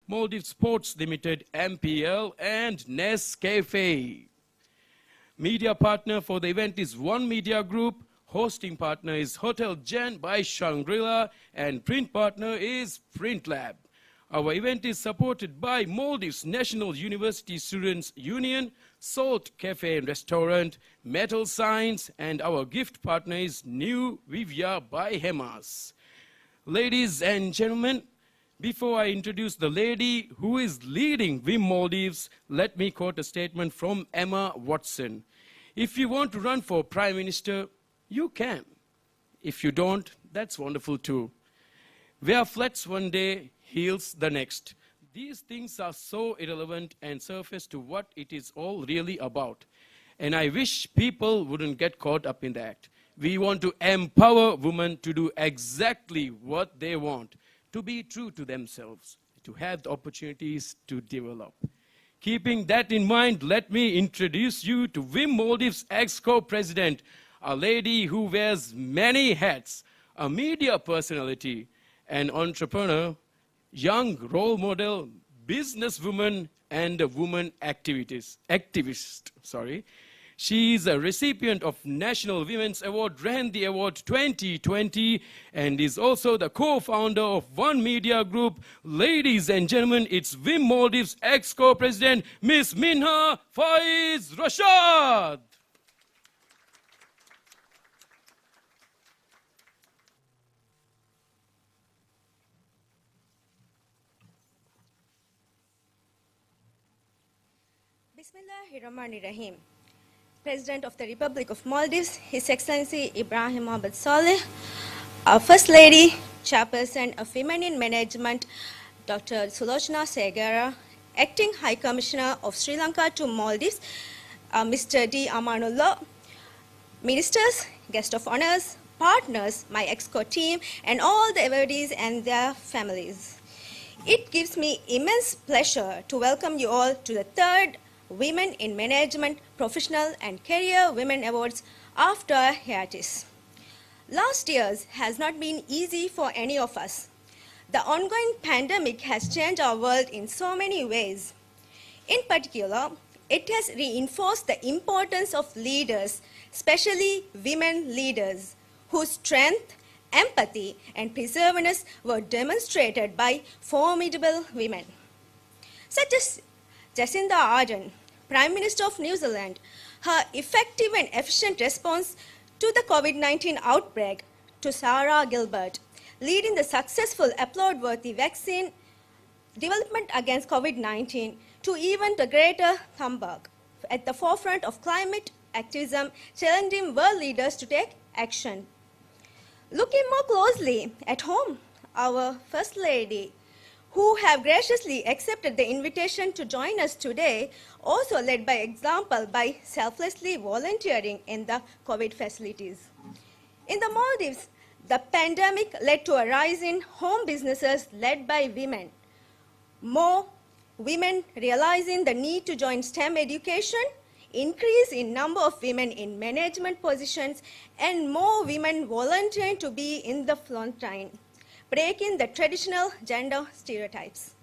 Maldives Sports Limited, MPL, and Nescafe. Media partner for the event is One Media Group. Hosting partner is Hotel Jen by Shangri-La, and print partner is Print Lab. Our event is supported by Maldives National University Students Union, Salt Cafe and Restaurant, Metal Science, and our gift partner is New Vivia by Hemas. Ladies and gentlemen, before I introduce the lady who is leading WIM Maldives, let me quote a statement from Emma Watson. If you want to run for Prime Minister, you can. If you don't, that's wonderful too. Where floods one day, heals the next. These things are so irrelevant and surface to what it is all really about. And I wish people wouldn't get caught up in that. We want to empower women to do exactly what they want, to be true to themselves, to have the opportunities to develop. Keeping that in mind, let me introduce you to WIM Maldives ex-co-president, a lady who wears many hats, a media personality, an entrepreneur, young role model, businesswoman, and a woman activist. She is a recipient of National Women's Award, Rehendi Award 2020, and is also the co-founder of One Media Group. Ladies and gentlemen, it's WIM Maldives ex-co-president, Miss Minha Faiz Rashad. Bismillahirrahmanirrahim. President of the Republic of Maldives, His Excellency Ibrahim Mohamed Saleh, our First Lady, Chairperson of Women in Management, Dr. Sulochana Segara, Acting High Commissioner of Sri Lanka to Maldives, Mr. D. Amanullah, Ministers, Guest of Honors, partners, my EXCO team, and all the awardees and their families. It gives me immense pleasure to welcome you all to the third Women in Management, Professional and Career Women Awards after a hiatus. Last year's has not been easy for any of us. The ongoing pandemic has changed our world in so many ways. In particular, it has reinforced the importance of leaders, especially women leaders, whose strength, empathy, and perseverance were demonstrated by formidable women, such as Jacinda Ardern, Prime Minister of New Zealand. Her effective and efficient response to the COVID-19 outbreak, to Sarah Gilbert, leading the successful applaud-worthy vaccine development against COVID-19, to even the Greta Thunberg, at the forefront of climate activism, challenging world leaders to take action. Looking more closely at home, our First Lady, who have graciously accepted the invitation to join us today, also led by example by selflessly volunteering in the COVID facilities. In the Maldives, the pandemic led to a rise in home businesses led by women. More women realizing the need to join STEM education, increase in number of women in management positions, and more women volunteering to be in the front line, breaking the traditional gender stereotypes.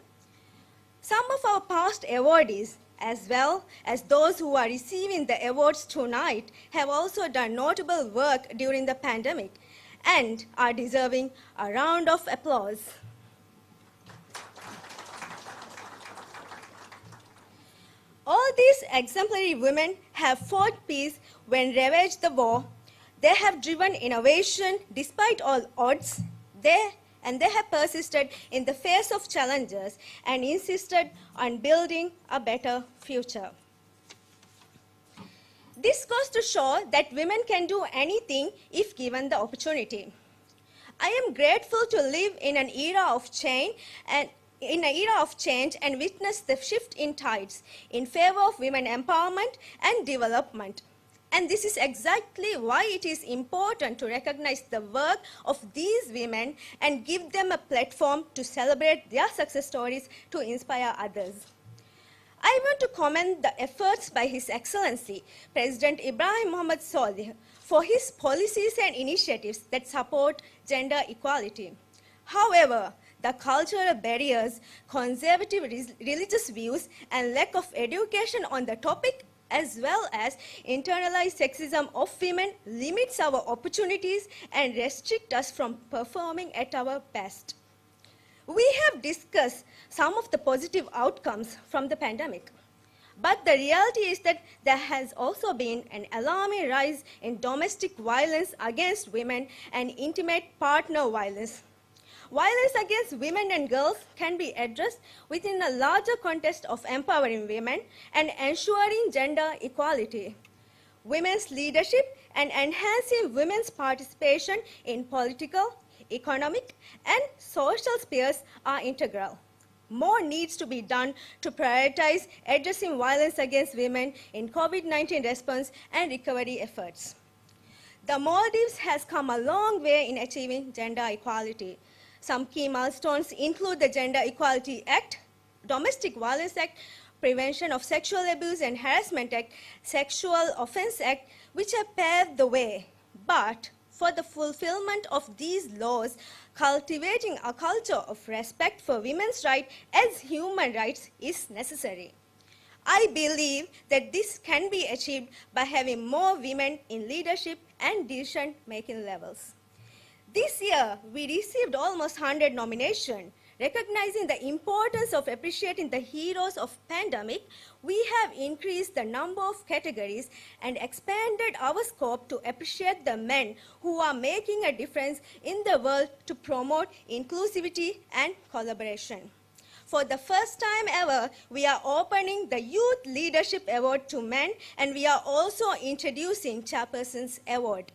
Some of our past awardees, as well as those who are receiving the awards tonight, have also done notable work during the pandemic and are deserving a round of applause. All these exemplary women have fought peace when ravaged the war. They have driven innovation despite all odds. They have persisted in the face of challenges and insisted on building a better future. This goes to show that women can do anything if given the opportunity. I am grateful to live in an era of change and witness the shift in tides in favor of women empowerment and development. And this is exactly why it is important to recognize the work of these women and give them a platform to celebrate their success stories to inspire others. I want to commend the efforts by His Excellency, President Ibrahim Mohamed Saleh, for his policies and initiatives that support gender equality. However, the cultural barriers, conservative religious views, and lack of education on the topic, as well as internalized sexism of women, limits our opportunities and restrict us from performing at our best. We have discussed some of the positive outcomes from the pandemic. But the reality is that there has also been an alarming rise in domestic violence against women and intimate partner violence. Violence against women and girls can be addressed within a larger context of empowering women and ensuring gender equality. Women's leadership and enhancing women's participation in political, economic, and social spheres are integral. More needs to be done to prioritize addressing violence against women in COVID-19 response and recovery efforts. The Maldives has come a long way in achieving gender equality. Some key milestones include the Gender Equality Act, Domestic Violence Act, Prevention of Sexual Abuse and Harassment Act, Sexual Offense Act, which have paved the way. But for the fulfillment of these laws, cultivating a culture of respect for women's rights as human rights is necessary. I believe that this can be achieved by having more women in leadership and decision-making levels. This year, we received almost 100 nominations. Recognizing the importance of appreciating the heroes of pandemic, we have increased the number of categories and expanded our scope to appreciate the men who are making a difference in the world to promote inclusivity and collaboration. For the first time ever, we are opening the Youth Leadership Award to men, and we are also introducing Chairperson's Award.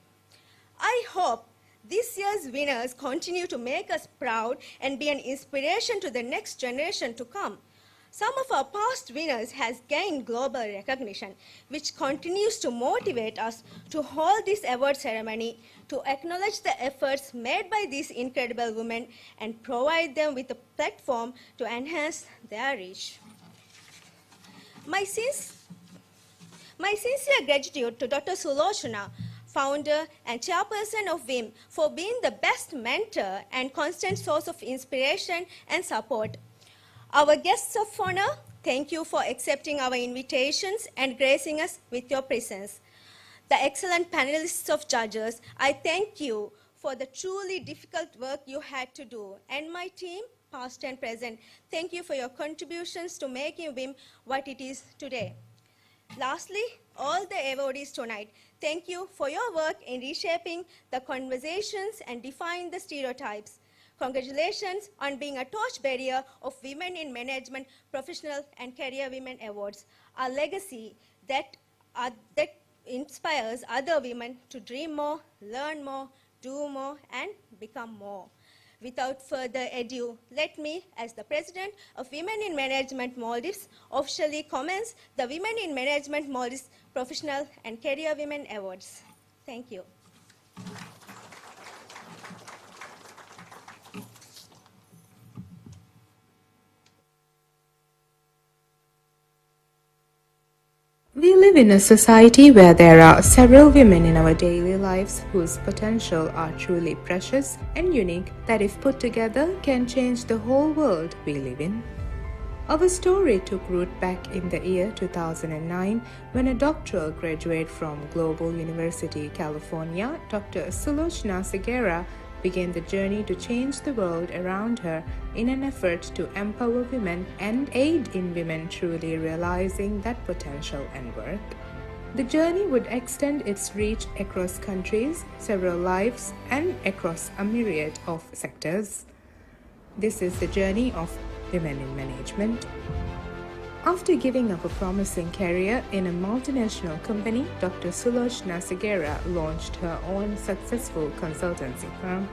I hope this year's winners continue to make us proud and be an inspiration to the next generation to come. Some of our past winners has gained global recognition, which continues to motivate us to hold this award ceremony to acknowledge the efforts made by these incredible women and provide them with a platform to enhance their reach. My sincere gratitude to Dr. Sulochana, founder and chairperson of WIM, for being the best mentor and constant source of inspiration and support. Our guests of honor, thank you for accepting our invitations and gracing us with your presence. The excellent panelists of judges, I thank you for the truly difficult work you had to do. And my team, past and present, thank you for your contributions to making WIM what it is today. Lastly, all the awardees tonight, thank you for your work in reshaping the conversations and defying the stereotypes. Congratulations on being a torchbearer of Women in Management Professional and Career Women Awards, a legacy that inspires other women to dream more, learn more, do more, and become more. Without further ado, let me, as the President of Women in Management Maldives, officially commence the Women in Management Maldives Professional and Career Women Awards. Thank you. We live in a society where there are several women in our daily lives whose potential are truly precious and unique that, if put together, can change the whole world we live in. Our story took root back in the year 2009 when a doctoral graduate from Global University, California, Dr. Sulochana Segera, began the journey to change the world around her in an effort to empower women and aid in women truly realizing that potential and worth. The journey would extend its reach across countries, several lives, and across a myriad of sectors. This is the journey of women in management. After giving up a promising career in a multinational company, Dr. Sulochana Segera launched her own successful consultancy firm.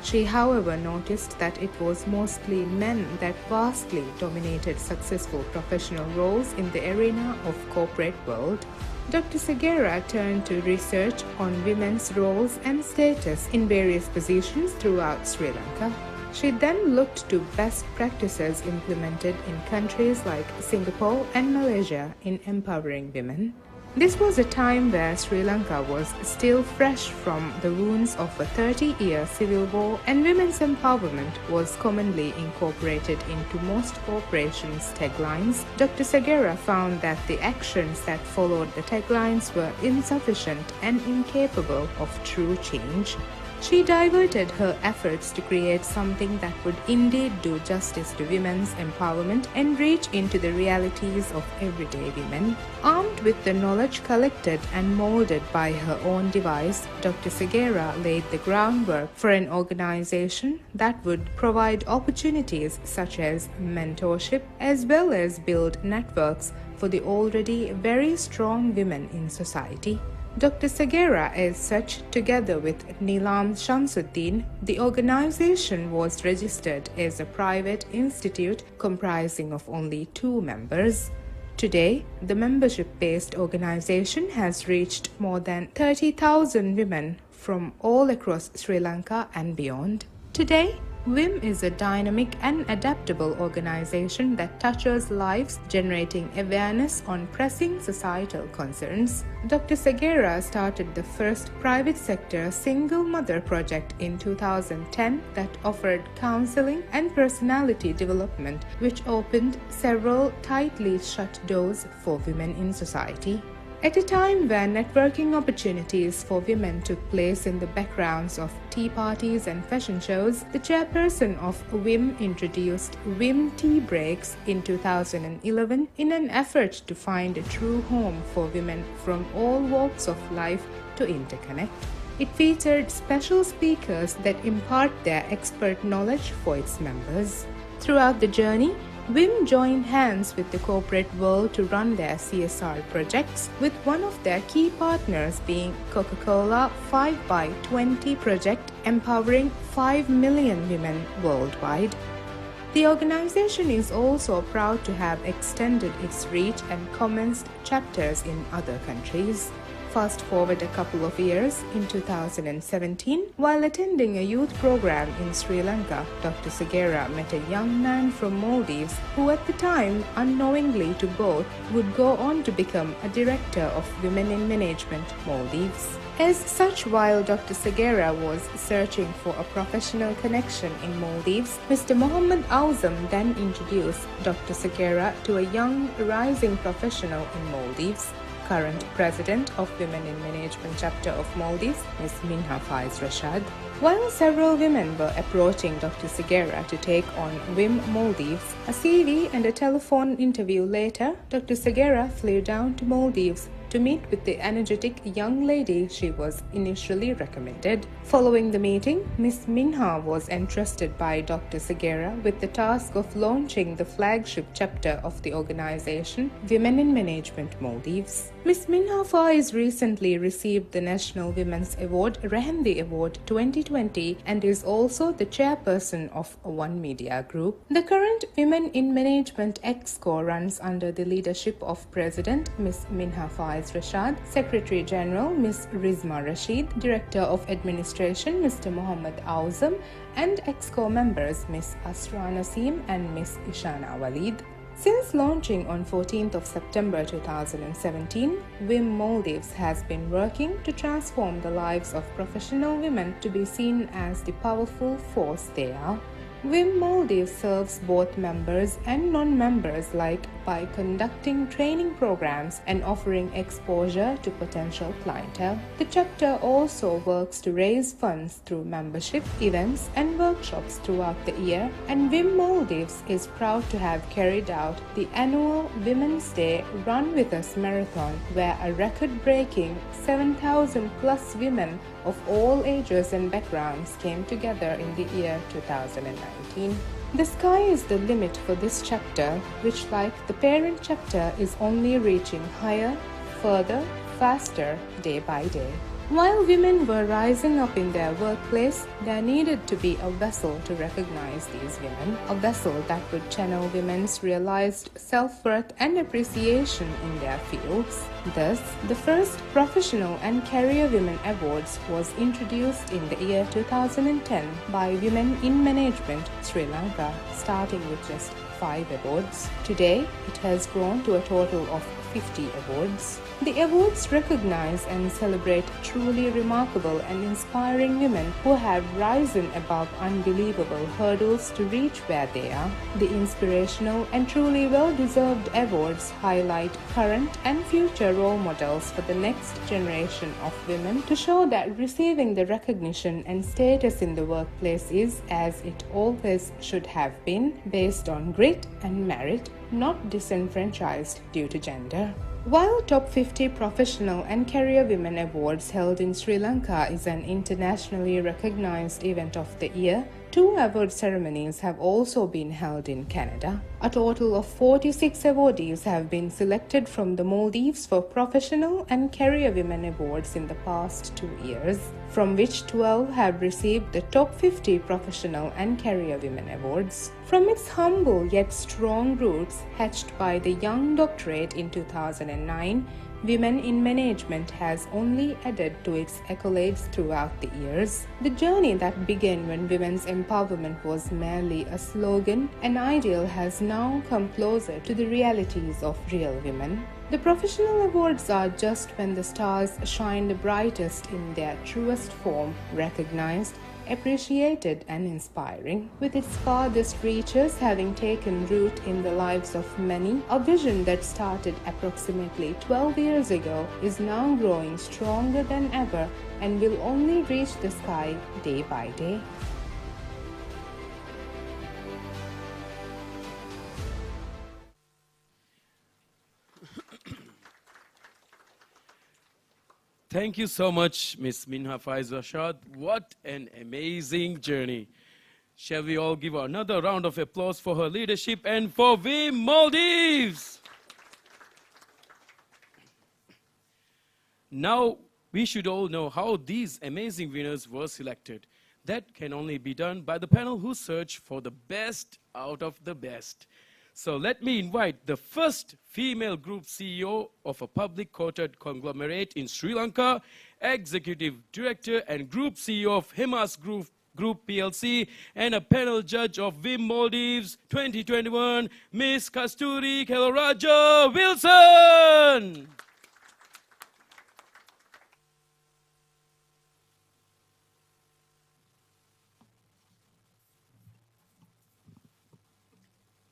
She, however, noticed that it was mostly men that vastly dominated successful professional roles in the arena of corporate world. Dr. Segera turned to research on women's roles and status in various positions throughout Sri Lanka. She then looked to best practices implemented in countries like Singapore and Malaysia in empowering women. This was a time where Sri Lanka was still fresh from the wounds of a 30-year civil war, and women's empowerment was commonly incorporated into most corporations' taglines. Dr. Segera found that the actions that followed the taglines were insufficient and incapable of true change. She diverted her efforts to create something that would indeed do justice to women's empowerment and reach into the realities of everyday women. Armed with the knowledge collected and molded by her own device, Dr. Segera laid the groundwork for an organization that would provide opportunities such as mentorship as well as build networks for the already very strong women in society. Dr. Segera, as such, together with Nilam Shamsuddin, the organization was registered as a private institute comprising of only 2 members. Today, the membership-based organization has reached more than 30,000 women from all across Sri Lanka and beyond. Today, WIM is a dynamic and adaptable organization that touches lives, generating awareness on pressing societal concerns. Dr. Segera started the first private sector single mother project in 2010 that offered counseling and personality development, which opened several tightly shut doors for women in society. At a time when networking opportunities for women took place in the backgrounds of tea parties and fashion shows, the chairperson of WIM introduced WIM Tea Breaks in 2011 in an effort to find a true home for women from all walks of life to interconnect. It featured special speakers that impart their expert knowledge for its members. Throughout the journey, WIM joined hands with the corporate world to run their CSR projects, with one of their key partners being Coca-Cola 5x20 project empowering 5 million women worldwide. The organization is also proud to have extended its reach and commenced chapters in other countries. Fast forward a couple of years, in 2017, while attending a youth program in Sri Lanka, Dr. Segera met a young man from Maldives who at the time, unknowingly to both, would go on to become a director of Women in Management Maldives. As such, while Dr. Segera was searching for a professional connection in Maldives, Mr. Mohammed Auzam then introduced Dr. Segera to a young rising professional in Maldives, current president of Women in Management chapter of Maldives, Ms. Minha Faiz Rashad. While several women were approaching Dr. Segera to take on WIM Maldives, a CV and a telephone interview later, Dr. Segera flew down to Maldives to meet with the energetic young lady she was initially recommended. Following the meeting, Ms. Minha was entrusted by Dr. Segera with the task of launching the flagship chapter of the organization, Women in Management Maldives. Ms. Minha Faiz recently received the National Women's Award, Rahandi Award 2020, and is also the chairperson of One Media Group. The current Women in Management Exco runs under the leadership of President Ms. Minha Faiz Rashad, Secretary General Ms. Rizma Rashid, Director of Administration Mr. Mohammed Auzam, and Exco members Ms. Asra Naseem and Ms. Ishana Walid. Since launching on 14th of September 2017, WIM Maldives has been working to transform the lives of professional women to be seen as the powerful force they are. WIM Maldives serves both members and non-members alike by conducting training programs and offering exposure to potential clientele. The chapter also works to raise funds through membership, events, and workshops throughout the year, and WIM Maldives is proud to have carried out the annual Women's Day Run With Us marathon, where a record-breaking 7,000 plus women of all ages and backgrounds came together in the year 2019. The sky is the limit for this chapter, which, like the parent chapter, is only reaching higher, further, faster day by day. While women were rising up in their workplace, there needed to be a vessel to recognize these women, a vessel that would channel women's realized self-worth and appreciation in their fields. Thus, the first Professional and Career Women Awards was introduced in the year 2010 by Women in Management Sri Lanka, starting with just 5 awards. Today, it has grown to a total of 50 awards. The awards recognize and celebrate truly remarkable and inspiring women who have risen above unbelievable hurdles to reach where they are. The inspirational and truly well-deserved awards highlight current and future role models for the next generation of women to show that receiving the recognition and status in the workplace is, as it always should have been, based on grit and merit, not disenfranchised due to gender. While Top 50 Professional and Career Women Awards held in Sri Lanka is an internationally recognized event of the year, 2 award ceremonies have also been held in Canada. A total of 46 awardees have been selected from the Maldives for Professional and Career Women Awards in the past 2 years, from which 12 have received the Top 50 Professional and Career Women Awards. From its humble yet strong roots, hatched by the Young Doctorate in 2009, Women in Management has only added to its accolades throughout the years. The journey that began when women's empowerment was merely a slogan, an ideal, has now come closer to the realities of real women. The professional awards are just when the stars shine the brightest in their truest form, recognized, appreciated and inspiring. With its farthest reaches having taken root in the lives of many, a vision that started approximately 12 years ago is now growing stronger than ever and will only reach the sky day by day. Thank you so much, Miss Minha Faiz Rashad. What an amazing journey. Shall we all give another round of applause for her leadership and for WIM Maldives? Now, we should all know how these amazing winners were selected. That can only be done by the panel who search for the best out of the best. So let me invite the first female group CEO of a public quoted conglomerate in Sri Lanka, Executive Director and Group CEO of Hemas Group PLC, and a panel judge of WIM Maldives 2021, Miss Kasturi Kelaraja Wilson.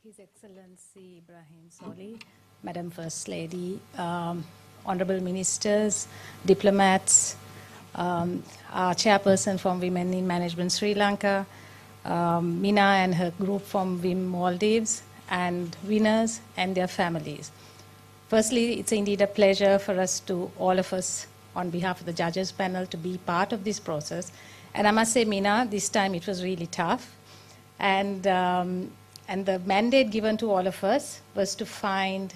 His Excellency Ibrahim Solih, Madam First Lady, Honorable Ministers, diplomats, our chairperson from Women in Management Sri Lanka, Mina and her group from WIM Maldives, and winners and their families. Firstly, it's indeed a pleasure for us to, all of us, on behalf of the judges panel, to be part of this process. And I must say, Mina, this time it was really tough. And the mandate given to all of us was to find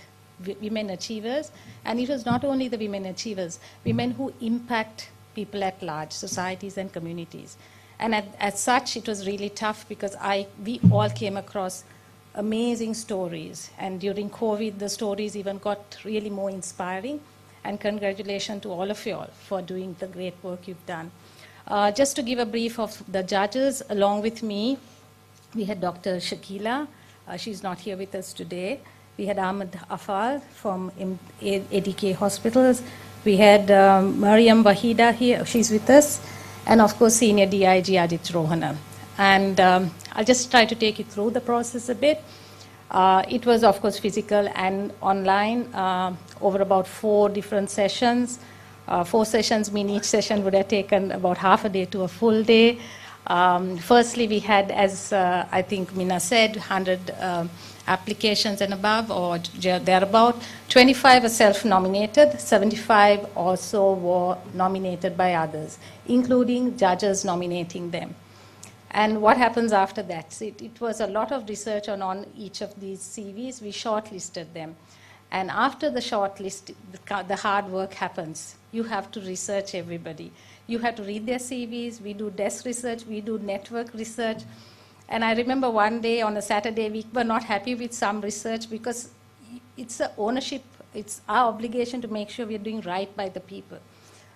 women achievers. And it was not only the women achievers, women who impact people at large, societies and communities. And as such, it was really tough because we all came across amazing stories. And during COVID, the stories even got really more inspiring. And congratulations to all of you all for doing the great work you've done. Just to give a brief of the judges, along with me, we had Dr. Shakila. She's not here with us today. We had Ahmed Afal from ADK Hospitals. We had Mariam Wahida here. She's with us. And, of course, Senior DIG Adit Rohana. And I'll just try to take you through the process a bit. It was, of course, physical and online over about 4 different sessions. 4 sessions mean each session would have taken about half a day to a full day. Firstly, we had, as I think Mina said, 100 applications and above, or thereabout. 25 were self-nominated, 75 also were nominated by others, including judges nominating them. And what happens after that? So it was a lot of research on each of these CVs. We shortlisted them. And after the shortlist, the hard work happens. You have to research everybody. You have to read their CVs. We do desk research. We do network research. And I remember one day on a Saturday, we were not happy with some research because it's a ownership. It's our obligation to make sure we're doing right by the people.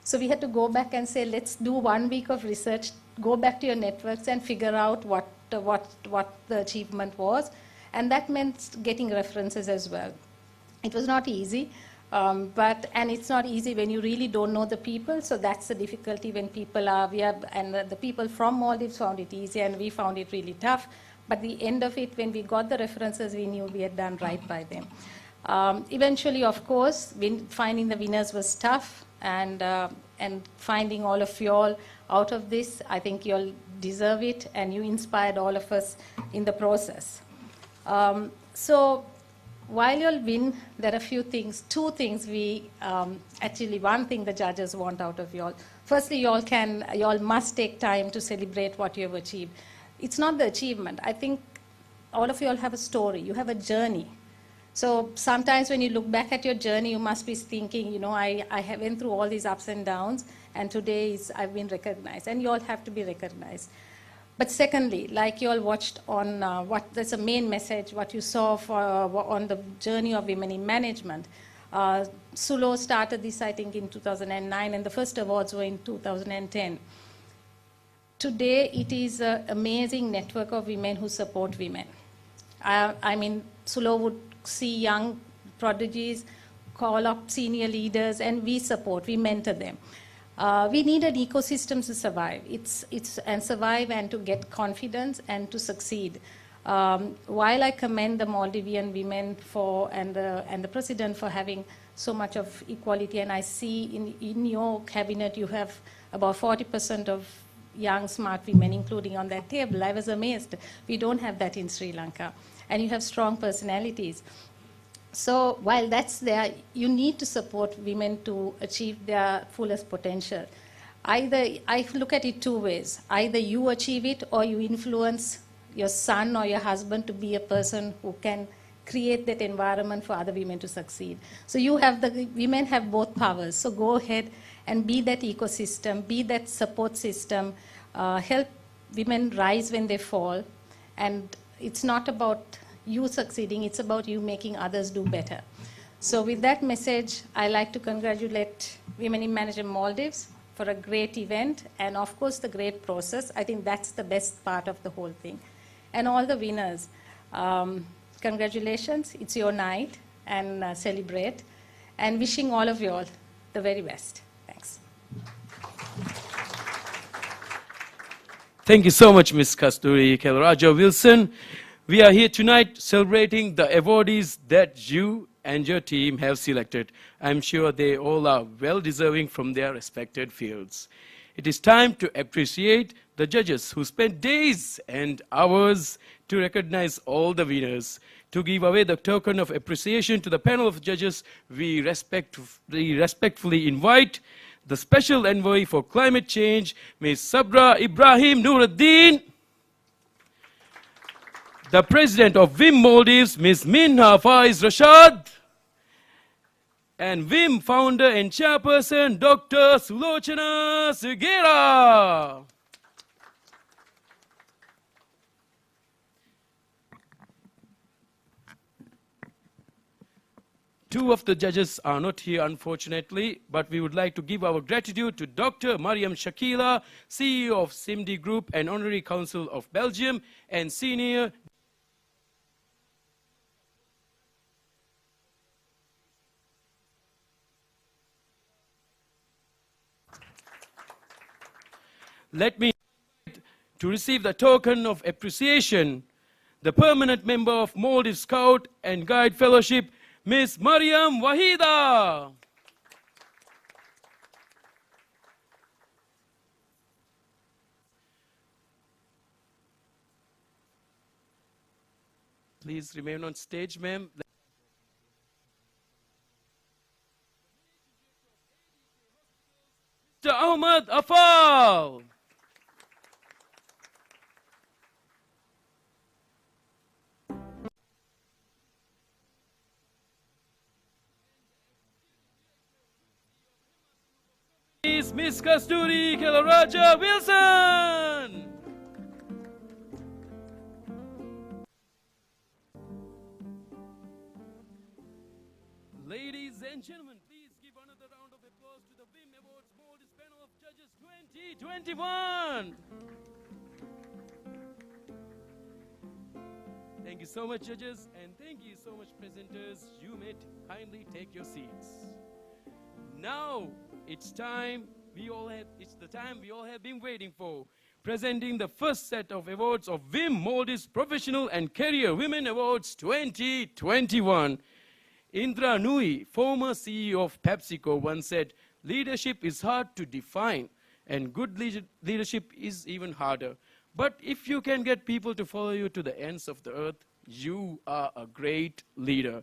So we had to go back and say, let's do 1 week of research, go back to your networks and figure out what the achievement was. And that meant getting references as well. It was not easy. And it's not easy when you really don't know the people, so that's the difficulty when people are, and the people from Maldives found it easy and we found it really tough. But the end of it, when we got the references, we knew we had done right by them. Eventually, of course, finding the winners was tough, and finding all of you all out of this, I think you all deserve it, and you inspired all of us in the process. So while you all win, there are a few things, two things actually one thing the judges want out of you all. Firstly, you all must take time to celebrate what you have achieved. It's not the achievement. I think all of you all have a story, you have a journey. So sometimes when you look back at your journey, you must be thinking, you know, I went through all these ups and downs, and today I've been recognized, and you all have to be recognized. But secondly, like you all watched on that's a main message, what you saw on the journey of women in management. Sulo started this, I think, in 2009, and the first awards were in 2010. Today, it is an amazing network of women who support women. I mean, Sulo would see young prodigies, call up senior leaders, and we support, we mentor them. We need an ecosystem to survive. Survive and to get confidence and to succeed. While I commend the Maldivian women and the president for having so much of equality, and I see in your cabinet you have about 40% of young smart women, including on that table. I was amazed. We don't have that in Sri Lanka. And you have strong personalities. So while that's there, you need to support women to achieve their fullest potential. I look at it two ways. Either you achieve it, or you influence your son or your husband to be a person who can create that environment for other women to succeed. So women have both powers. So go ahead and be that ecosystem, be that support system, help women rise when they fall. And it's not about you succeeding, it's about you making others do better. So with that message, I like to congratulate Women in Management Maldives for a great event, and of course the great process. I think that's the best part of the whole thing. And all the winners, congratulations, it's your night, and celebrate. And wishing all of you all the very best. Thanks. Thank you so much, Ms. Kasturi Kelaraja Wilson. We are here tonight celebrating the awardees that you and your team have selected. I'm sure they all are well-deserving from their respected fields. It is time to appreciate the judges who spent days and hours to recognize all the winners. To give away the token of appreciation to the panel of judges, we respectfully invite the Special Envoy for Climate Change, Ms. Sabra Ibrahim Nuruddin, the President of WIM Maldives, Ms. Minha Faiz Rashad, and WIM Founder and Chairperson, Dr. Sulochana Segera. Two of the judges are not here, unfortunately, but we would like to give our gratitude to Dr. Mariam Shakila, CEO of SIMD Group and Honorary Council of Belgium, and Senior Let me to receive the token of appreciation, the permanent member of Maldives Scout and Guide Fellowship, Ms. Mariam Wahida. Please remain on stage, ma'am. Mr. Ahmad Afal. Miss Kasturi Kelaraja Wilson. Ladies and gentlemen, please give another round of applause to the WIM Awards Maldives Panel of Judges 2021. Thank you so much, judges, and thank you so much, presenters. You may kindly take your seats. Now it's the time we all have been waiting for. Presenting the first set of awards of Wim Maldives Professional and Career Women Awards 2021. Indra Nui, former CEO of PepsiCo, once said, "Leadership is hard to define, and good leadership is even harder. But if you can get people to follow you to the ends of the earth, you are a great leader."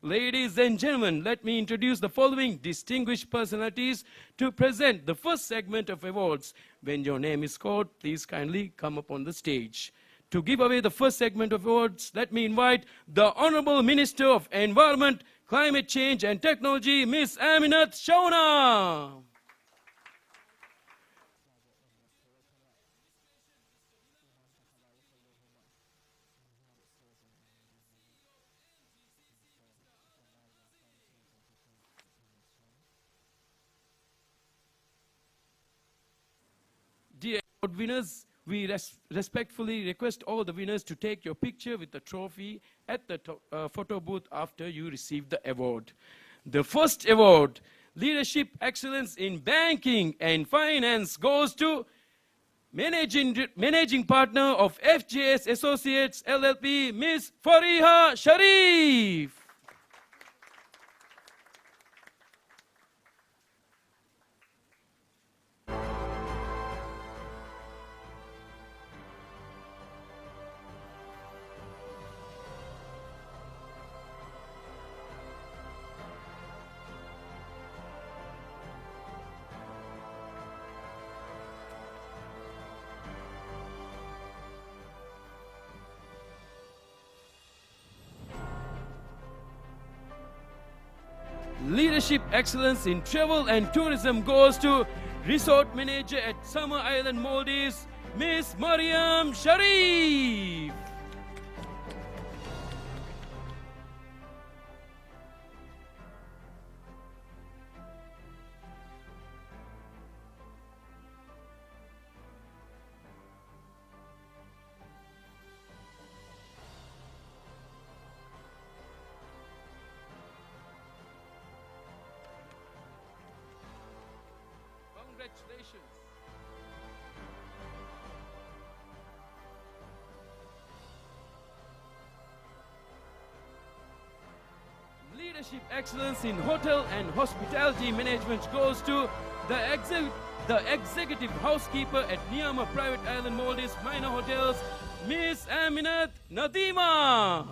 Ladies and gentlemen, let me introduce the following distinguished personalities to present the first segment of awards. When your name is called, please kindly come up on the stage. To give away the first segment of awards, let me invite the Honorable Minister of Environment, Climate Change and Technology, Ms. Aminath Shauna. Dear award winners, we respectfully request all the winners to take your picture with the trophy at the photo booth after you receive the award. The first award, Leadership Excellence in Banking and Finance, goes to Managing Partner of FJS Associates LLP, Ms. Fariha Sharif. Leadership Excellence in Travel and Tourism goes to Resort Manager at Summer Island, Maldives, Ms. Mariam Sharif. Congratulations. Leadership Excellence in Hotel and Hospitality Management goes to the Executive Housekeeper at Niyama Private Island, Maldives Minor Hotels, Ms. Aminath Nadima.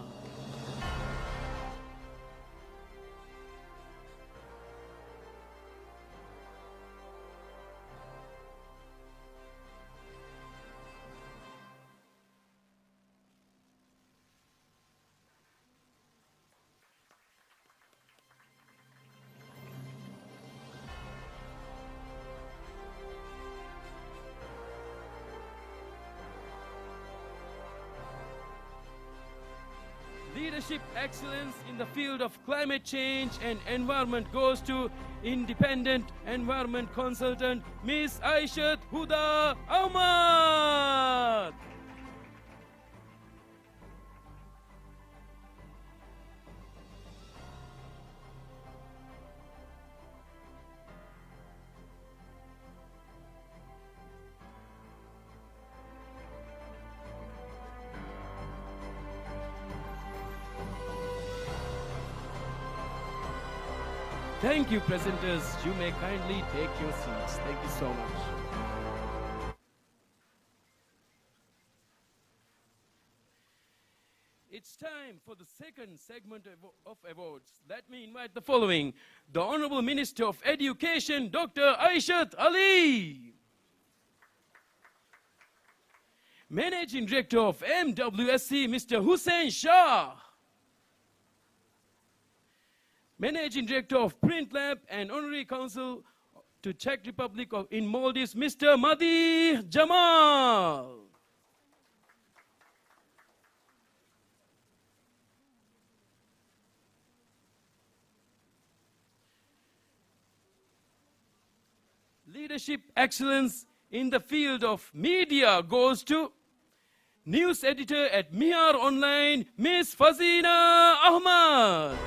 Leadership Excellence in the field of climate change and environment goes to Independent Environment Consultant, Ms. Aishat Huda Ahmad. Thank you, presenters. You may kindly take your seats. Thank you so much. It's time for the second segment of awards. Let me invite the following. The Honorable Minister of Education, Dr. Aishat Ali. Managing Director of MWSC, Mr. Hussein Shah. Managing Director of Print Lab and Honorary Counsel to Czech Republic in Maldives, Mr. Madi Jamal. Leadership Excellence in the field of media goes to News editor at Mihar Online, Miss Fazina Ahmad.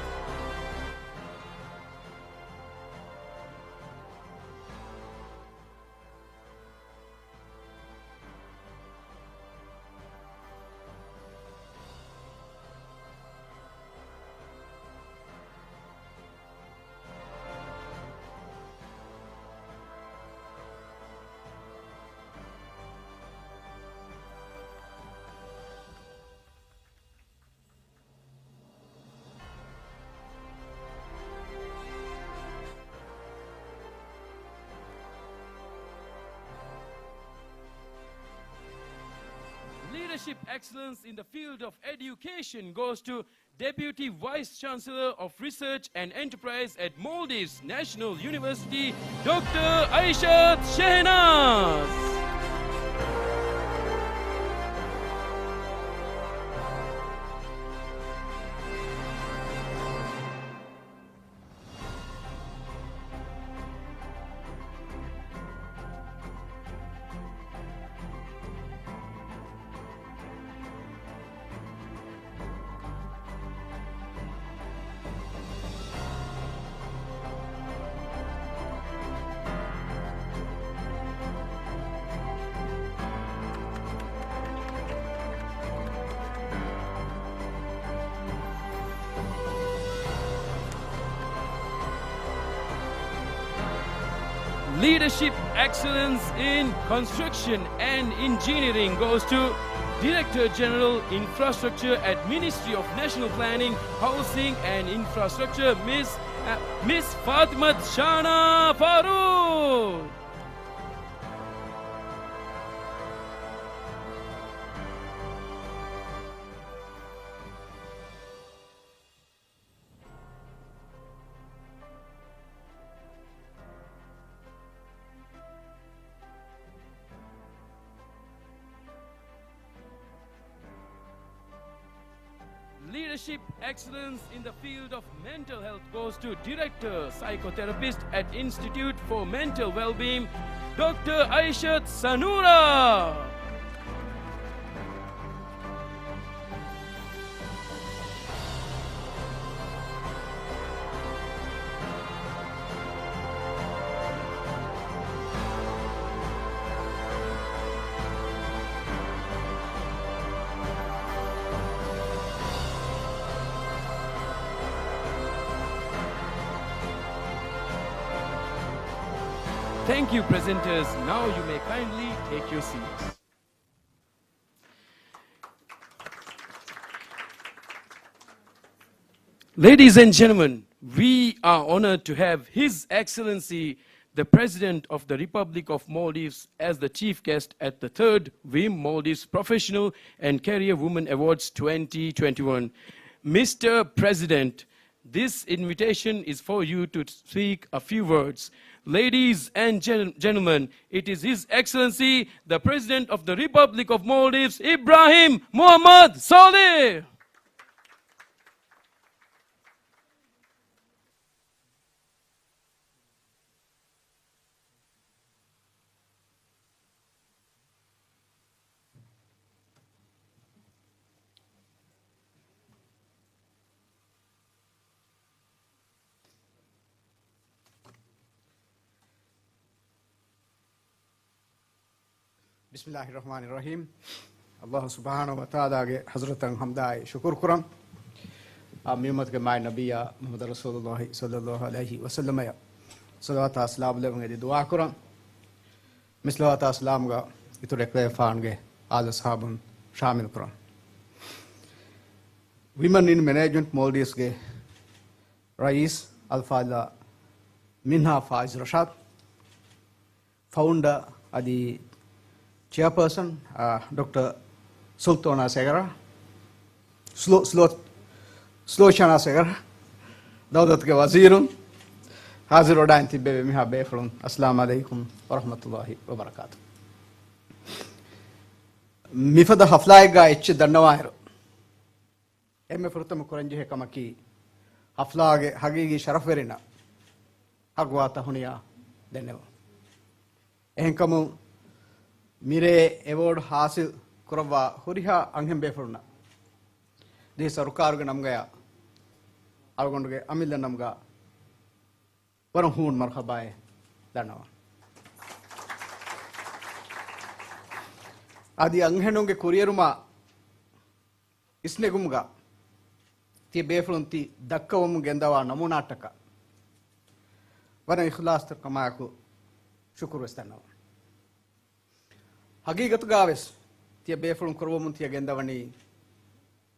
Leadership excellence in the field of education goes to Deputy Vice Chancellor of Research and Enterprise at Maldives National University, Dr. Aishat Shehnaz. Leadership excellence in construction and engineering goes to Director General Infrastructure at Ministry of National Planning, Housing and Infrastructure, Miss Fatimat Shana Farooq. Leadership excellence in the field of mental health goes to Director Psychotherapist at Institute for Mental Wellbeing, Dr. Aishat Sanura. Thank you, presenters. Now you may kindly take your seats. Ladies and gentlemen, we are honored to have His Excellency, the President of the Republic of Maldives, as the chief guest at the 3rd WIM Maldives Professional and Career Women Awards 2021. Mr. President, this invitation is for you to speak a few words. Ladies and gentlemen, it is His Excellency, the President of the Republic of Maldives, Ibrahim Mohamed Saleh. Bismillahirrahmanirrahim. Allah subhanahu wa ta'ala ge Hazratan Hamdai Shukur Kuram. Muhammad ke Mai Nabiya Muhammad Rasulullah sallallahu alaihi wasallam ya. Salawat assalam alaihi wa dua kuram. Mislawat assalam ga itu rekle fan ge al sahabun shamil kuram. Women in Management Maldives ge Rais Al-Fadla Minha Faiz Rashad, founder Adi Chairperson, Dr. Sultana Segara, Slochana Segara, Daudat ke Wazirun, Hazir Odain Tibbe Miha Befrun, Assalamu alaikum wa rahmatullahi wa barakatuh. Mifada Haflaiga Eche Dandawairo. Emme Furtam Kuranji Kamaki, Haflag Hagigi Sharaferina, Hagwata Hunia, Denevo. Enkamu Mire award हासिल kurwa huriha anghem befurna de sarukaruge namgaya algonduge amilla namga waran hun marhabaye danawa adi anghenunge kurieruma isnegumga tie befulunti dakkawum gendawa namunataka waran ikhlas takamaku shukr westanawa hagigatu gaves tie befulun kurwumun tie gendawani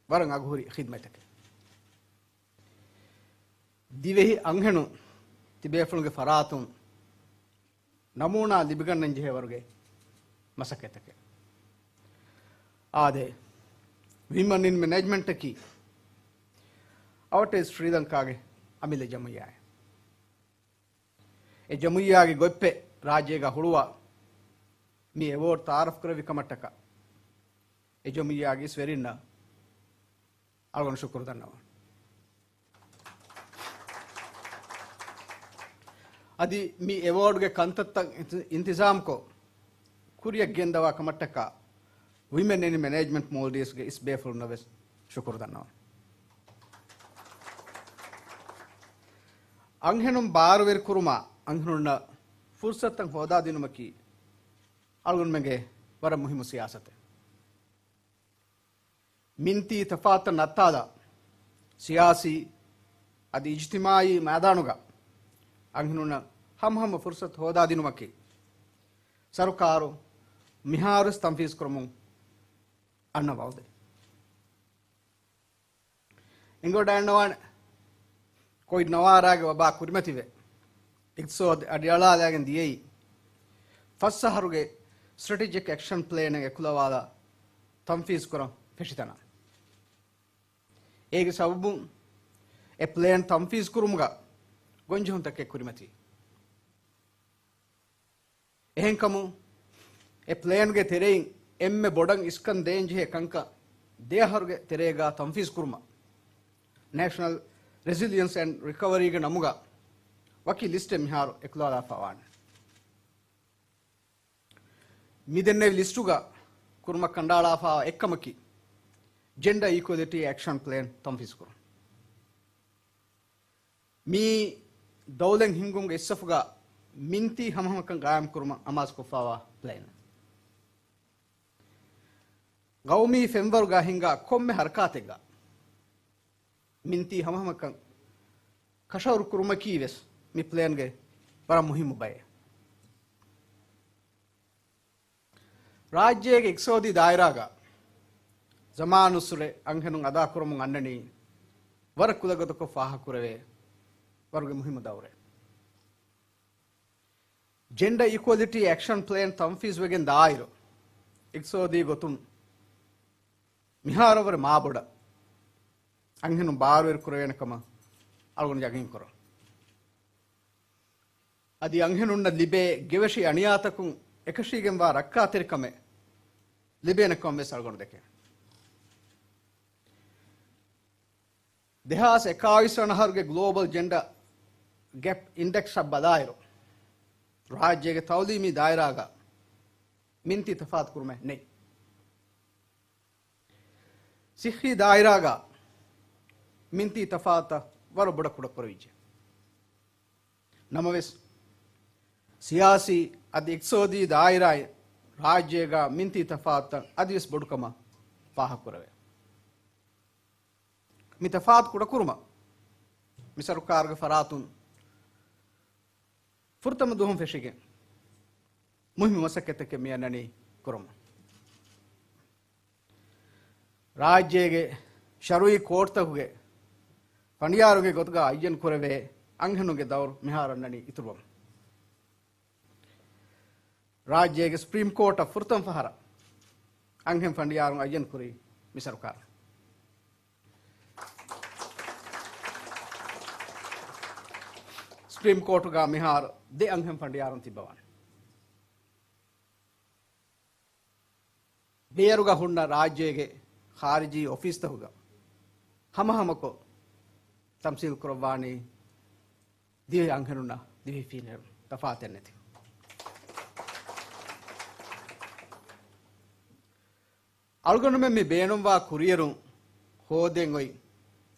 waran aghuri khidmatake divehi anghenu tie befulunge faratun namuna libigannan jehe waruge masaketake ade women in management ki awate Sri Lanka ge amile jamuya e jamuya ge goppe rajye ga huluwa mi award taaruf karavi kamataka e jamuya ge sverinna algon shukr dannawa adi mi award ge kantatta intizam ko kuriya gendawa kamataka women in management Maldives ge is beful naves shukr dannawa anghenum barwer kuruma anghenunna fursatan hoda dinumaki algun menge wara muhimu siyasate minti tafata natada siyasi adi ijtimai maidanuga anghenunna ham fursat hoda dinumaki sarukaru miharus tanfiz kurumun anna bawde ingoda annawan koi nawarage waba kurimative iksod adiyala lagen diyei fassaharuge strategic action plan ge kulawala tanfiz kuram feshitana ege sabun e plan tanfiz kurumga gonjhun takke kurimati ehenkamu e plan ge terein emme bodan iskan denje kanka deharuge terega tanfiz kurma national resilience and recovery ge namuga waki list miharu ekulala pawan midenne listuga kurma kandala fa ekkamaki gender equality action plan tanfiz kur mi dawlen hingum ge isafuga minti hamhamakan gayam kurma amas ko fawa plan gaumi fembar ga hinga komme harkatega minti hamhamakan kashawr kurma kives mi plan ge para muhimu bay rajye ge 110 daira ga zamanusure anghenun ada kurumun annani war kulagatu ko faha kurave waruge muhimu dawre gender equality action plan tanfiz wegen dairo 110 gotun miharavare maaboda anghenun barwer kurevenakama algon jagin koro adi anghenunna libe geveshi aniyatakun ekashigen wa rakka terikame libenakam mes algon deke dehas 21 harge global gender gap index badairo rajye tawlimi daira ga minti tafat kurme nei sikhi daira ga minti tafata waru boda kuda korije namaves siyasi adi 110 daira rajye ga minti tafata adis bodukama paha kurave mi tafat kuda kurma mi sarukar ga faratun furtam duhum feshige muhim masaketake mi anani kurma rajyege sharui kortahuge pandiyaruge gotga ayyan kurave anghenuge dawr miharannani iturwam rajyege supreme court of furtam fahara anghem pandiyarun ayyan kuri misarukar supreme court ga mihar de anghem pandiyarun tibawan beyaruga hunna rajyege khariji office tahuga hamako tamsil kurwani dive anghenuna dive finer tafateneti algonme mi beenum wa kurierun hoden oi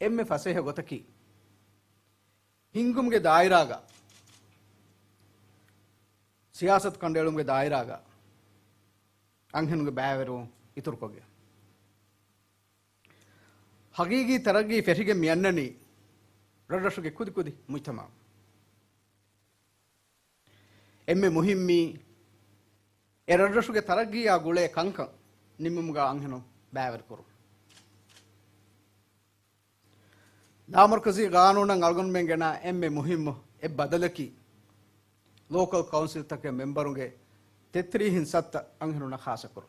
emme fasehe gotaki hingumge dairaga siyasat kandelumge dairaga anghenuge baaveru iturkoge hagigi taragi ferige miyannani radashuge kudi mujtama emme muhimmi radashuge taragi a gule kanka nimmumuga anghenu baaver koru Namarkazi Ganunan Algon Mengena emme muhimmo e badalaki local council take memberunge tetri hin satta anghenu khasa koru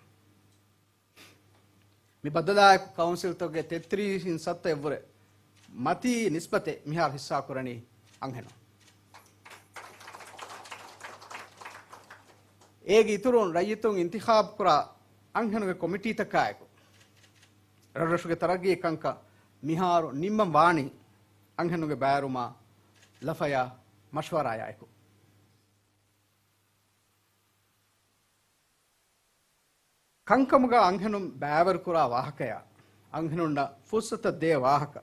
mi badala council toge tetri hin satta evure mati nisbate mihar hissa korani anghenu ege iturun rayitun intikhab kura anghenu ge committee takayko radashuge taragi kanka miharu nimma wani anghenuge baaruma lafaya mashwara yaiku kankamuga anghenum baaver kura wahakaya anghenunna fursata de wahaka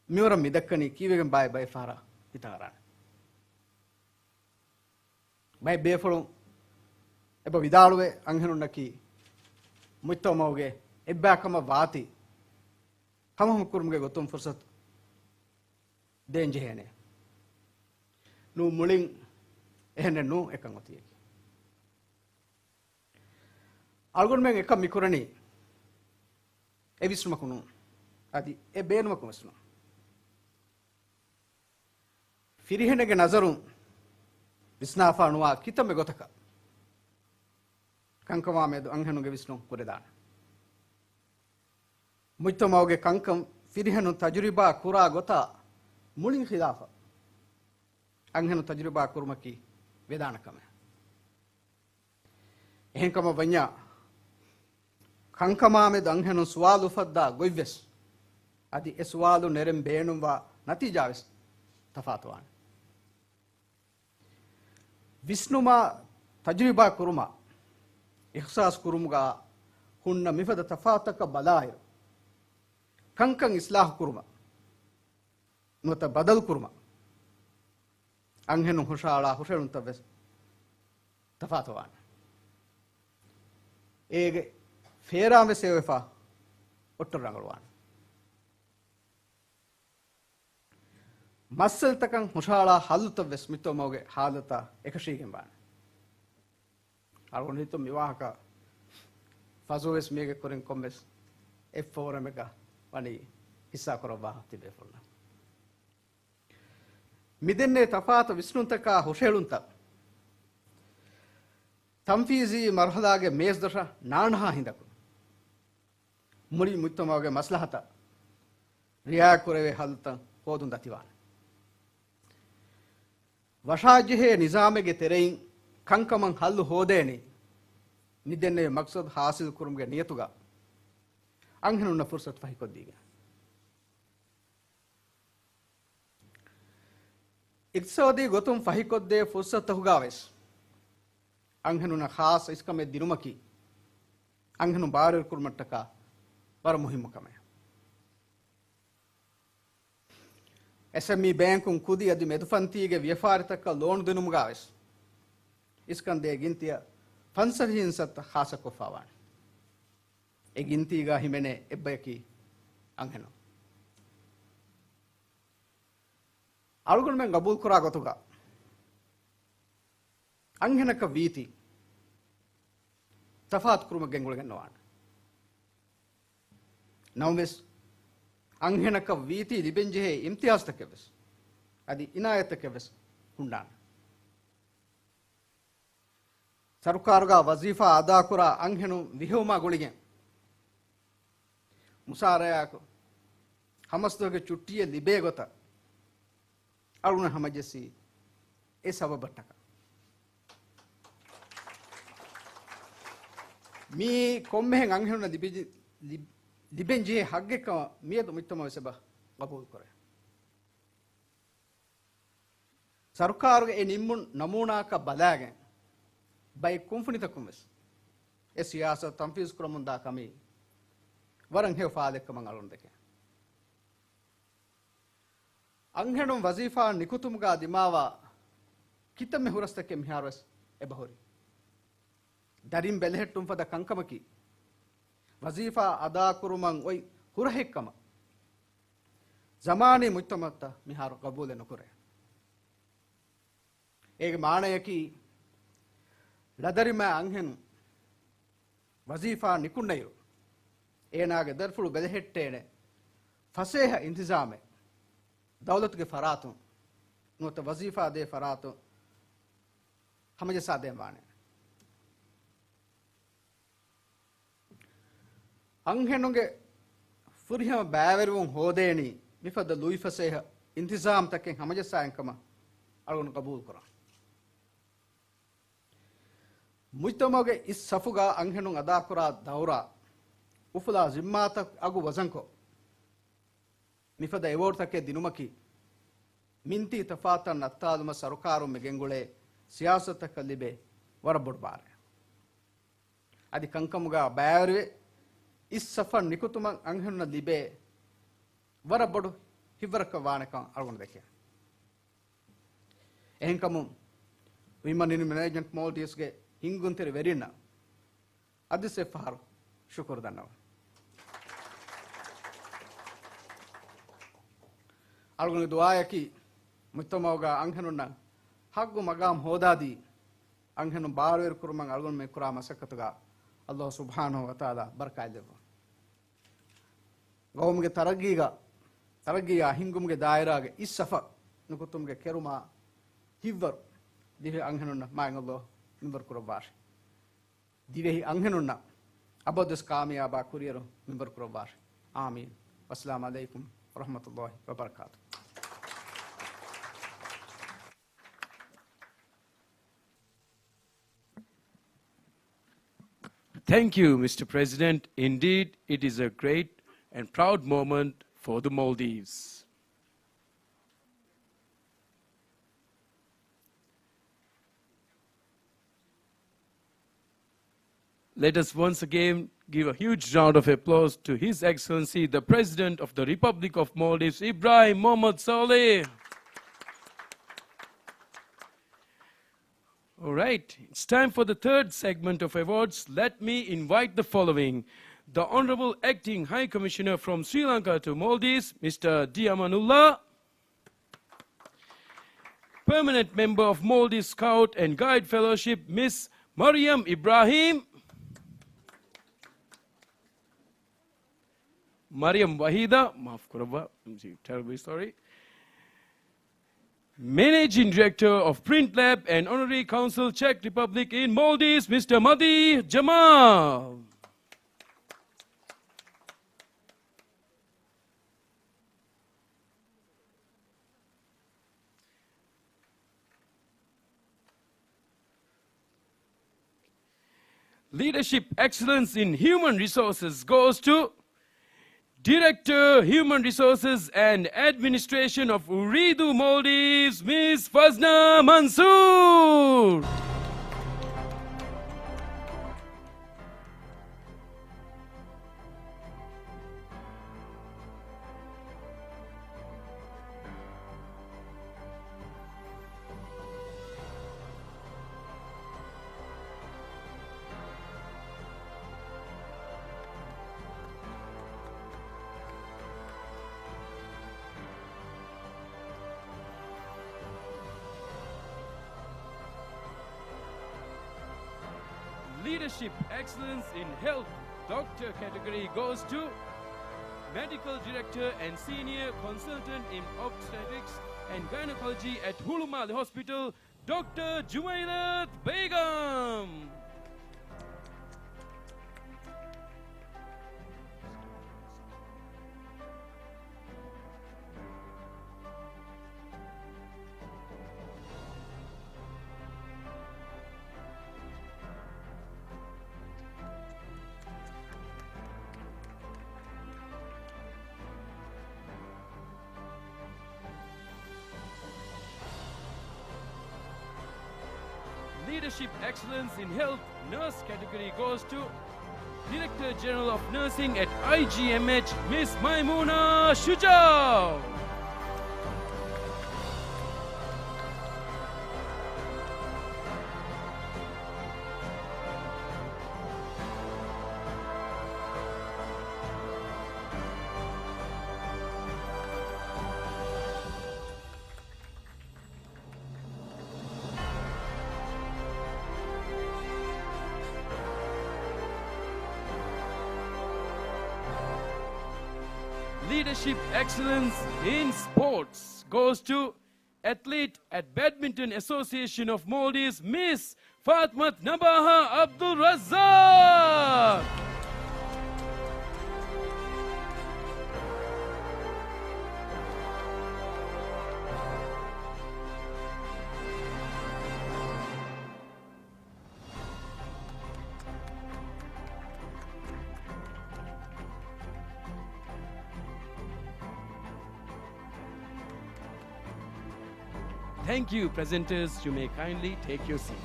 miwara midakkani kiwegen bay fara itaran bay befulu eba vidaluwe anghenunna ki muttomawge ebbakama waati hamam kurumge gotum fursat denje hene nu mulin ehne nu ekan otiye algon men ekam mikurani evisma kunu adi e beenuma kumasnu firihenege nazarun visnafa nuwa kitame gotaka kankama medu anghenuge visnu kuredana mujtamawge kankam firihenu tajriba kura gota mulin khilafa anghenu tajriba kurmaki vedanakame ehenkama vanya kankama med anghenu suwalu fadda goyves adi e suwalu nerem beenumwa natijaves tafatwan visnuma tajriba kuruma ihsas kurumga hunna mifada tafataka balair kankan islah kurma nota badal kurma anghenu hushala hushelun tabes tafatwan ege feerame sewefa otto rangalwan massal takan hushala halu tabes mitomoge halata ekashigen ban algon hitum miwahaka fazoves mege korin kombes f4 mega wani hissa koraba tibe fulna midenne tafata visnuntaka hushelunta tanfizi marhalage mes dasha naanha hindaku muri muttamage maslahata riya koreve halta hodun datiwan washajhe nizamege terein kankaman hallu hodeni midenne maqsad hasil kurumge niyatuga anghenu fursat fahikoddiga iksodi gotum fahikodde fursat hugaves anghenu khas iskame dirumaki anghenu barer kurmattaka war muhimmukame SME bankun kudi adi medufantige vyafaritaka loan dinumugaves iskande gintiya fansahin sat khasa kofawan e gintiga himene ebbaki anghenu algon men gabul kura gotuga anghenaka viti tafat kuruma gengul gennawan nawmes anghenaka viti libenje imtiyaz takebes adi inayat takebes hundan sarkaruga wazifa ada kura anghenu vihuma guligen musarayako hamasdoge chuttiye libe gota aluna hamajesi e sababattaka mi kommehen anghenu libenje haggeka miedu mittama seba qabul kore sarkaruge e nimmun namuna ka balagen bay kumfunita kumes e siyasa tanfiz kuramunda kami warang he faade kamang alon deke anghenum wazifa nikutumga dimawa kitame hurastake miharwes e bahori darim belhettum fada kankamaki wazifa ada kurumang oi hurahekkama zamani mujtamatta miharu qabule nokure ege maanayaki ladarima anghen wazifa nikunnayu eenage darfulu belhettene faseha intizame dawlatge faratu nota wazifa de faratu hamaje sade maane anghenuge furihama baaverun hodeni mifada lui faseha intizam takken hamaje saenkama algun qabul kora mujtamoge is safuga anghenun ada kora daura ufula zimmata agu wazanko mifada award takke dinumaki minti tafatan nattaluma sarukaru megengule siyasata kallibe warabod bare adi kankamuga baarwe is safan nikutuman anghenna libe warabodu hivaraka wanaka algon deke ehenkamu women in management Maldives ge hinguntere verina adise faharu shukr dannawa algon duayaki mujtamawga anghenunna haggu magam hodadi anghenun baarwer kurman algon me kura masakatuga Allah subhanahu wa ta'ala barkay devo gawumge taragiya hingumge dairage issafa nukutumge keruma hivvar dive anghenunna maang Allah minbar kurabar divehi anghenunna abodus kamiyaba kuriyero minbar kurabar amin wassalamu alaikum warahmatullahi wabarakatuh. Thank you, Mr. President. Indeed, it is a great and proud moment for the Maldives. Let us once again give a huge round of applause to His Excellency, the President of the Republic of Maldives, Ibrahim Mohammed Saleh. All right, it's time for the third segment of awards. Let me invite the following. The Honorable Acting High Commissioner from Sri Lanka to Maldives, Mr. Diamanullah. Permanent Member of Maldives Scout and Guide Fellowship, Miss Mariam Ibrahim. Mariam Wahida, maaf karo, I'm terribly sorry. Managing Director of Print Lab and Honorary Council Czech Republic in Maldives, Mr. Madi Jamal. Leadership Excellence in Human Resources goes to Director, Human Resources and Administration of Ooredoo Maldives, Ms. Fazna Mansoor. Leadership Excellence in Health Doctor category goes to Medical Director and Senior Consultant in Obstetrics and Gynecology at Hulumal Hospital, Dr. Jumailat Begum. Leadership Excellence in Health Nurse category goes to Director General of Nursing at IGMH, Miss Maimuna Shujao. Leadership Excellence in Sports goes to Athlete at Badminton Association of Maldives, Miss Fatmat Nabaha Abdul Razak. Thank you, presenters. You may kindly take your seats.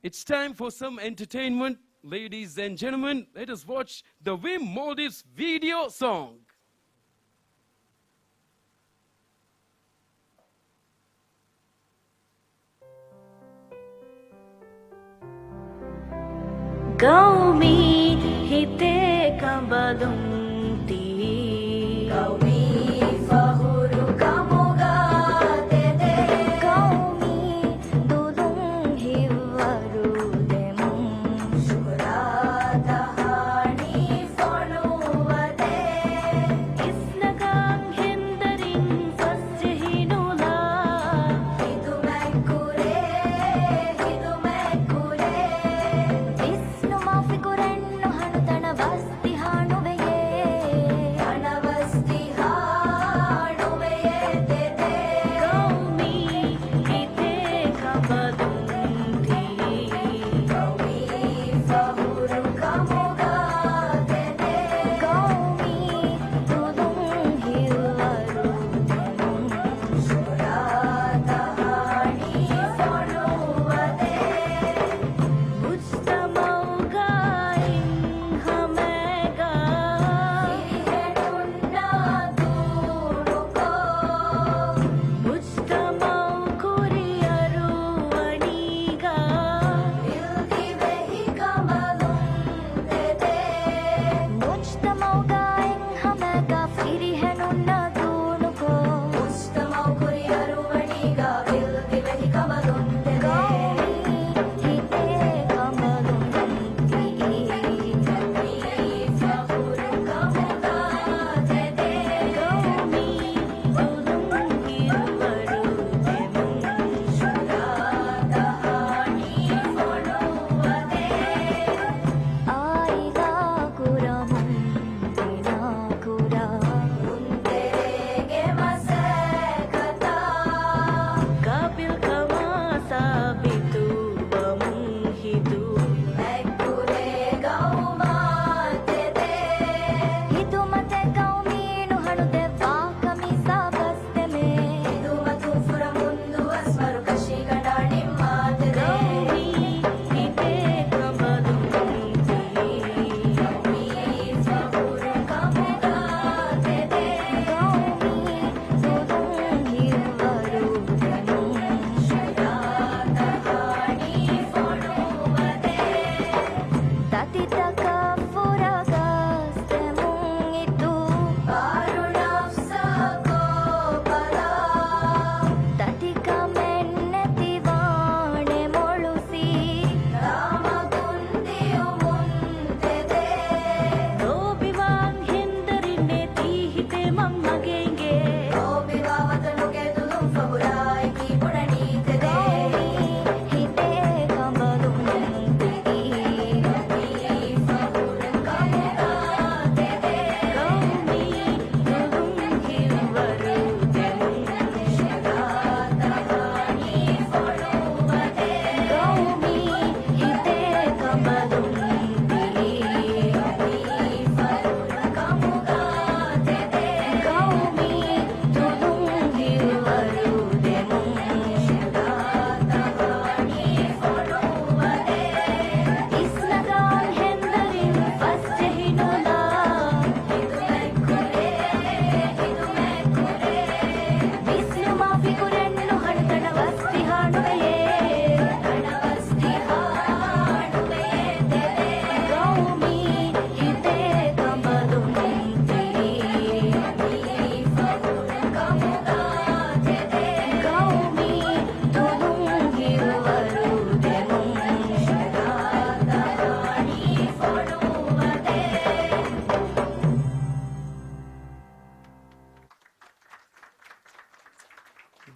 It's time for some entertainment. Ladies and gentlemen, let us watch the Vim Maldives video song. Gaumi hite kabalung ti Gaumi fahuru kamoga dede Gaumi dulung hivaru demum Shukrata hani fonuwade Isnagang hindaring fasjehinula Hidu mekure Isnu ma figurennu hanu tana vasti hanu veye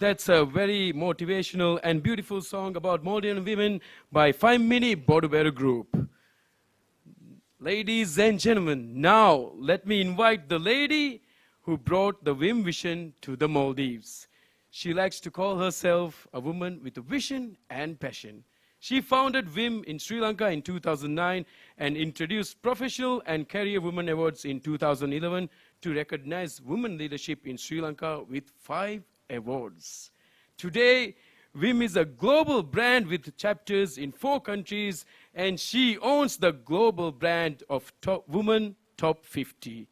That's a very motivational and beautiful song about Maldivian women by 5 Mini Boduberu Group. Ladies and gentlemen, now let me invite the lady who brought the WIM vision to the Maldives. She likes to call herself a woman with a vision and passion. She founded WIM in Sri Lanka in 2009 and introduced Professional and Career Women Awards in 2011 to recognize women leadership in Sri Lanka with 5 awards. Today, WIM is a global brand with chapters in 4 countries, and she owns the global brand of Women Top 50.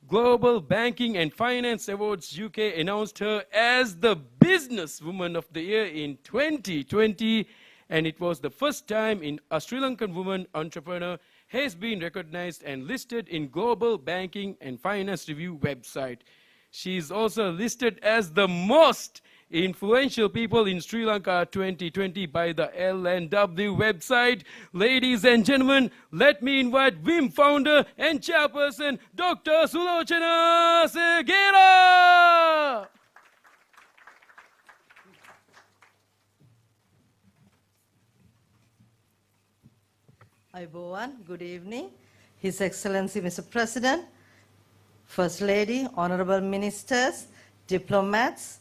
Global Banking and Finance Awards UK announced her as the Business Woman of the Year in 2020, and it was the first time a Sri Lankan woman entrepreneur has been recognized and listed in Global Banking and Finance Review website. She is also listed as the most influential people in Sri Lanka 2020 by the LNW website. Ladies and gentlemen, let me invite WIM founder and chairperson, Dr. Sulochana Segera. Aibowan, good evening. His Excellency Mr. President, First Lady, Honorable Ministers, diplomats,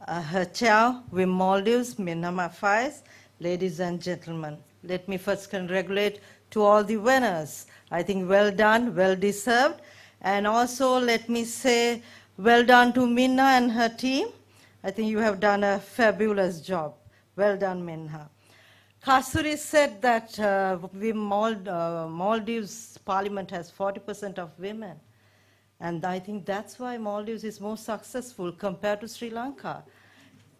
her chair, WIM Maldives, Minhama Faiz, ladies and gentlemen. Let me first congratulate to all the winners. I think well done, well deserved. And also let me say well done to Minna and her team. I think you have done a fabulous job. Well done, Minna. Kasuri said that Maldives Parliament has 40% of women. And I think that's why Maldives is more successful compared to Sri Lanka.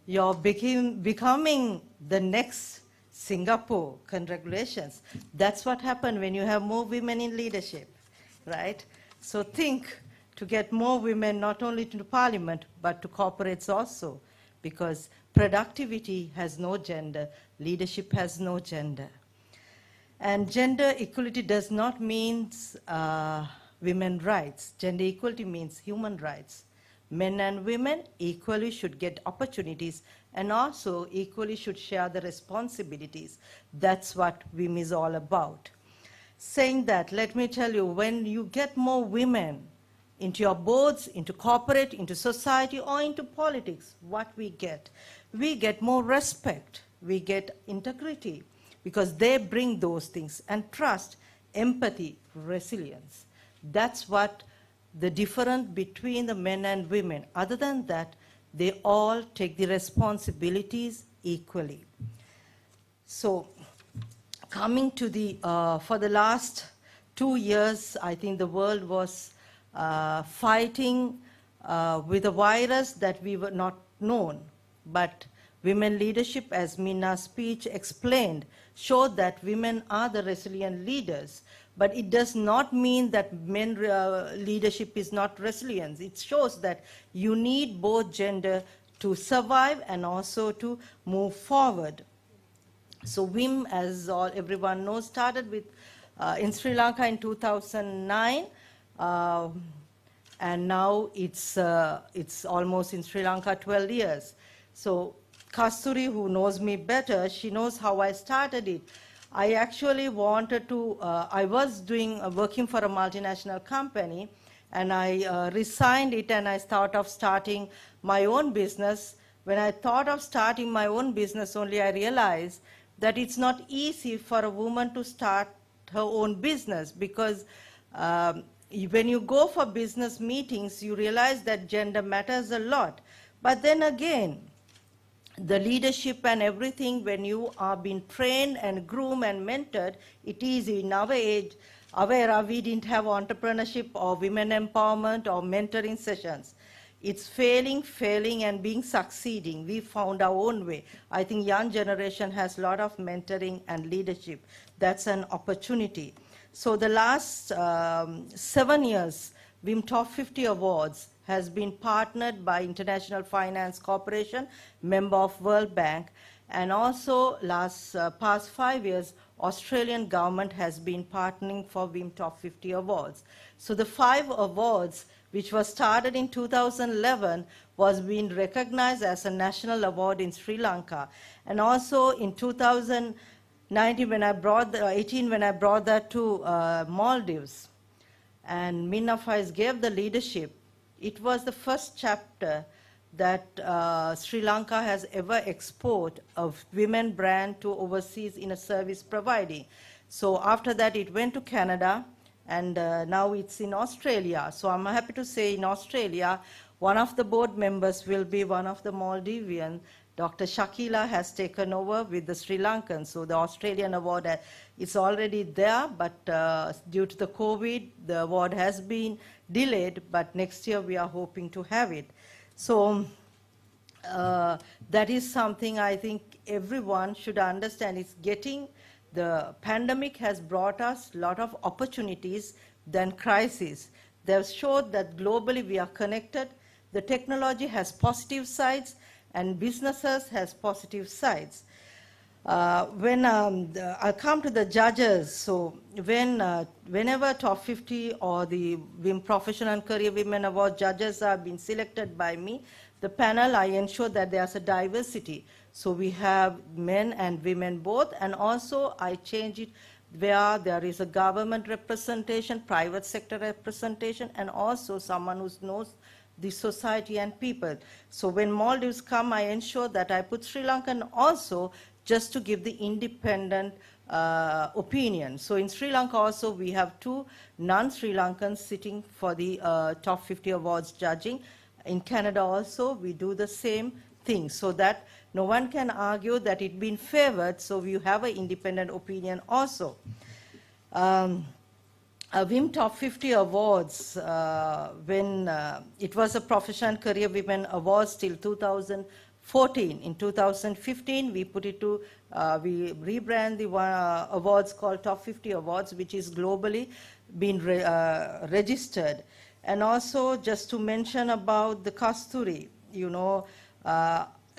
You're becoming the next Singapore. Congratulations. That's what happened when you have more women in leadership, right? So think to get more women not only to Parliament, but to corporates also, because productivity has no gender, leadership has no gender. And gender equality does not mean women's rights. Gender equality means human rights. Men and women equally should get opportunities and also equally should share the responsibilities. That's what WIM is all about. Saying that, let me tell you, when you get more women into your boards, into corporate, into society, or into politics, what we get? We get more respect. We get integrity because they bring those things, and trust, empathy, resilience. That's what the difference between the men and women. Other than that, they all take the responsibilities equally. So coming to the, for the last 2 years, I think the world was fighting with a virus that we were not known. But women leadership, as Minna's speech explained, showed that women are the resilient leaders. But it does not mean that men leadership is not resilient. It shows that you need both gender to survive and also to move forward. So WIM, as everyone knows, started with in Sri Lanka in 2009, and now it's almost in Sri Lanka 12 years. So Kasturi, who knows me better, she knows how I started it. I actually wanted to, I was working for a multinational company, and I resigned it and I thought of starting my own business. When I thought of starting my own business only, I realized that it's not easy for a woman to start her own business, because when you go for business meetings, you realize that gender matters a lot. But then again, the leadership and everything, when you are being trained and groomed and mentored, it is in our age, our era, we didn't have entrepreneurship or women empowerment or mentoring sessions. It's failing, and being succeeding. We found our own way. I think young generation has a lot of mentoring and leadership. That's an opportunity. So the last 7 years, WIM Top 50 Awards has been partnered by International Finance Corporation, member of World Bank, and also past 5 years, Australian government has been partnering for WIM Top 50 Awards. So the 5 awards which was started in 2011, was being recognized as a national award in Sri Lanka. And also in 2019, when I brought 18, when I brought that to Maldives, and Minna Faiz gave the leadership, it was the first chapter that Sri Lanka has ever exported a women brand to overseas in a service providing. So after that, it went to Canada, and now it's in Australia. So I'm happy to say in Australia, one of the board members will be one of the Maldivian. Dr. Shakila has taken over with the Sri Lankan. So the Australian award is already there, but due to the COVID, the award has been delayed, but next year we are hoping to have it. So that is something I think everyone should understand. The pandemic has brought us a lot of opportunities than crises. They've showed that globally we are connected. The technology has positive sides, and businesses has positive sides. I'll come to the judges. So whenever Top 50 or the Professional and Career Women Award judges are being selected by me, the panel, I ensure that there's a diversity. So we have men and women both, and also I change it where there is a government representation, private sector representation, and also someone who knows the society and people. So when Maldives come, I ensure that I put Sri Lankan also, just to give the independent opinion. So in Sri Lanka also, we have 2 non-Sri Lankans sitting for the Top 50 Awards judging. In Canada also, we do the same thing, so that no one can argue that it's been favored, so you have an independent opinion also. WIM Top 50 Awards, when it was a Professional Career Women Awards till 2014. In 2015, we put it to, we rebrand the awards called Top 50 Awards, which is globally been registered. And also, just to mention about the Kasturi,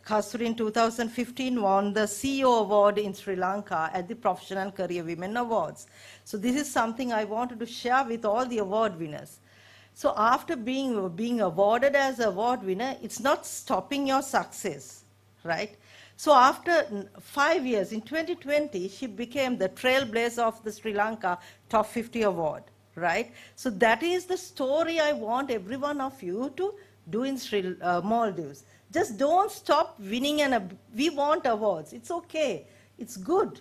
Kasturi in 2015 won the CEO Award in Sri Lanka at the Professional Career Women Awards. So this is something I wanted to share with all the award winners. So after being awarded as an award winner, it's not stopping your success, right? So after 5 years, in 2020, she became the trailblazer of the Sri Lanka Top 50 Award, right? So that is the story I want every one of you to do in Maldives. Just don't stop winning, and we want awards. It's okay. It's good.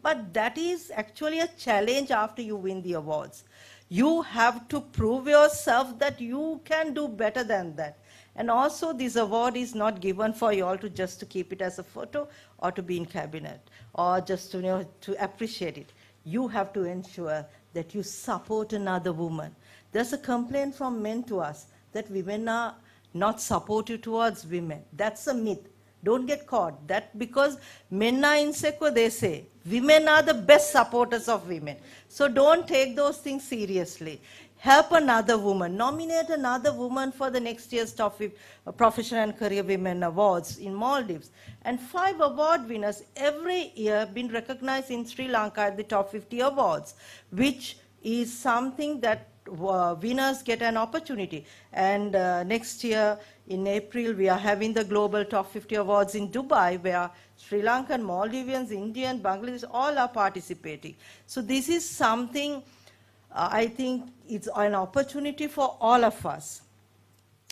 But that is actually a challenge after you win the awards. You have to prove yourself that you can do better than that. And also, this award is not given for you all to just to keep it as a photo or to be in cabinet or just to, to appreciate it. You have to ensure that you support another woman. There's a complaint from men to us that women are not supportive towards women. That's a myth. Don't get caught. That because men are insecure, they say. Women are the best supporters of women. So don't take those things seriously. Help another woman. Nominate another woman for the next year's Top 50 Professional and Career Women Awards in Maldives. And 5 award winners every year been recognized in Sri Lanka at the Top 50 Awards, which is something that winners get an opportunity. And next year in April, we are having the Global Top 50 Awards in Dubai, where Sri Lankan, Maldivians, Indian, Bangladesh, all are participating. So this is something I think it's an opportunity for all of us.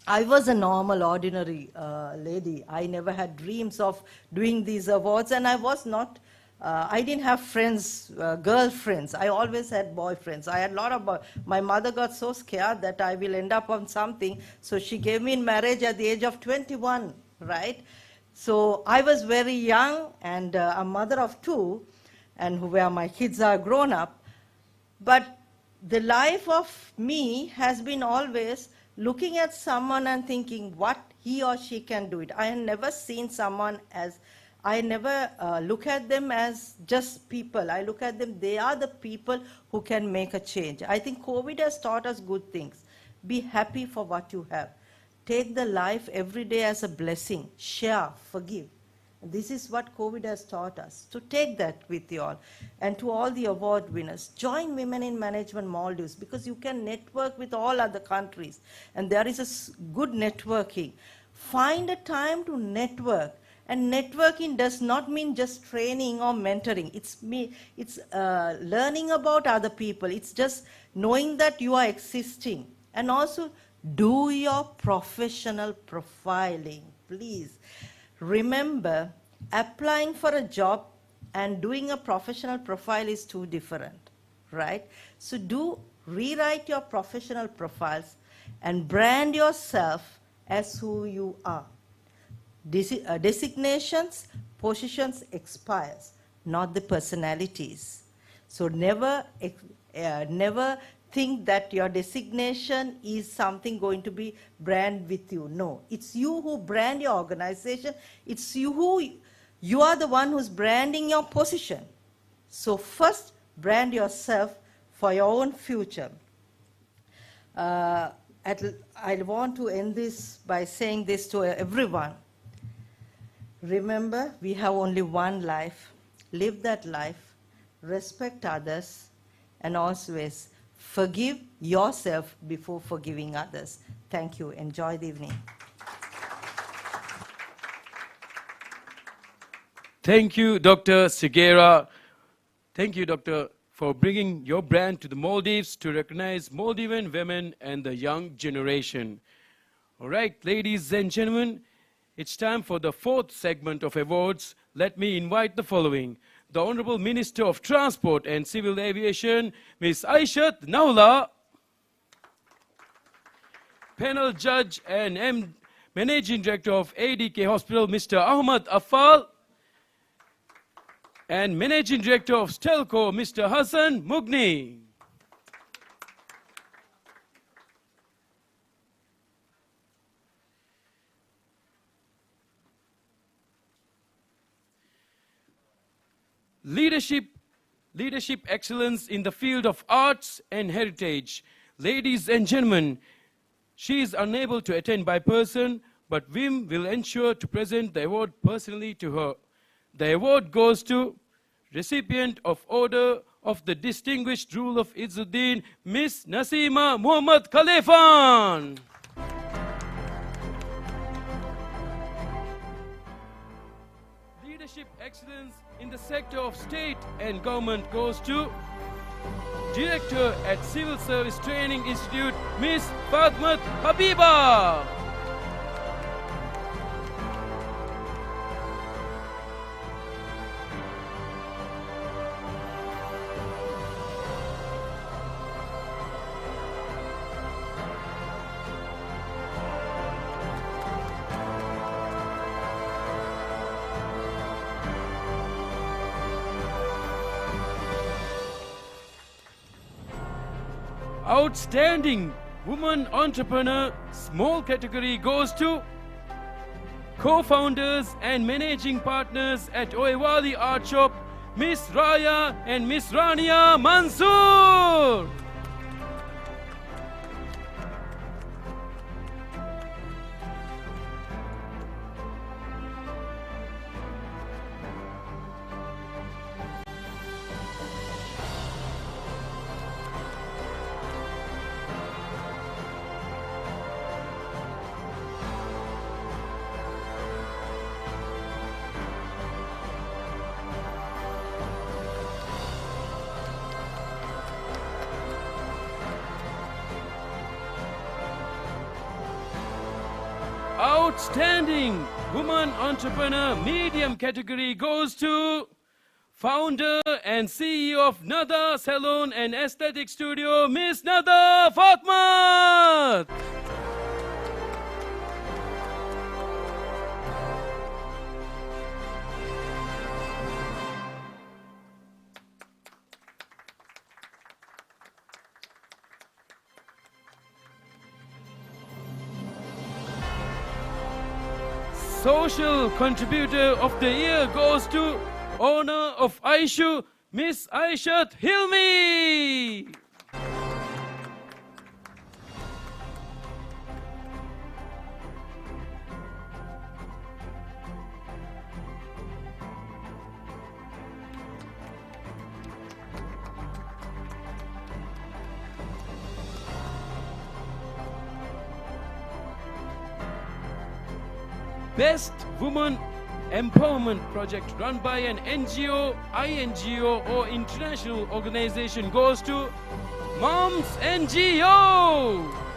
I was a normal, ordinary lady. I never had dreams of doing these awards, and I was not I didn't have friends, girlfriends. I always had boyfriends. I had a lot of my mother got so scared that I will end up on something, so she gave me in marriage at the age of 21, right? So I was very young, and a mother of 2, and where my kids are grown up. But the life of me has been always looking at someone and thinking what he or she can do it. I have never seen someone as, I never look at them as just people. I look at them, they are the people who can make a change. I think COVID has taught us good things. Be happy for what you have. Take the life every day as a blessing. Share, forgive. This is what COVID has taught us, to take that with you all. And to all the award winners, join Women in Management Maldives, because you can network with all other countries. And there is a good networking. Find a time to network. And networking does not mean just training or mentoring. It's learning about other people. It's just knowing that you are existing. And also do your professional profiling, please. Remember, applying for a job and doing a professional profile is too different, right? So rewrite your professional profiles and brand yourself as who you are. Designations, positions expires, not the personalities. So never think that your designation is something going to be brand with you. No, it's you who brand your organization. It's you are the one who's branding your position. So first, brand yourself for your own future. I want to end this by saying this to everyone. Remember, we have only one life. Live that life, respect others, and always forgive yourself before forgiving others. Thank you. Enjoy the evening. Thank you, Dr. Segera. Thank you, Doctor, for bringing your brand to the Maldives to recognize Maldivian women and the young generation. All right, ladies and gentlemen, it's time for the fourth segment of awards. Let me invite the following. The Honorable Minister of Transport and Civil Aviation, Ms. Aishat Naula. Panel Judge and Managing Director of ADK Hospital, Mr. Ahmad Affal. And Managing Director of Stelco, Mr. Hassan Mugni. Leadership excellence in the field of arts and heritage. Ladies and gentlemen, she is unable to attend by person, but Wim will ensure to present the award personally to her. The award goes to recipient of Order of the Distinguished Rule of Izzuddin, Miss Nasima Muhammad Khalifan. Leadership excellence in the sector of state and government goes to Director at Civil Service Training Institute, Miss Fatmat Habiba. Outstanding Woman Entrepreneur, small category goes to co-founders and managing partners at Oewali Art Shop, Miss Raya and Miss Rania Mansoor. Outstanding Woman Entrepreneur medium category goes to founder and CEO of Nada Salon and Aesthetic Studio, Miss Nada Fatmat. Social Contributor of the Year goes to Honor of Aishu, Miss Aishat Hilmi. Best Woman Empowerment Project run by an NGO, INGO or international organization goes to Moms NGO.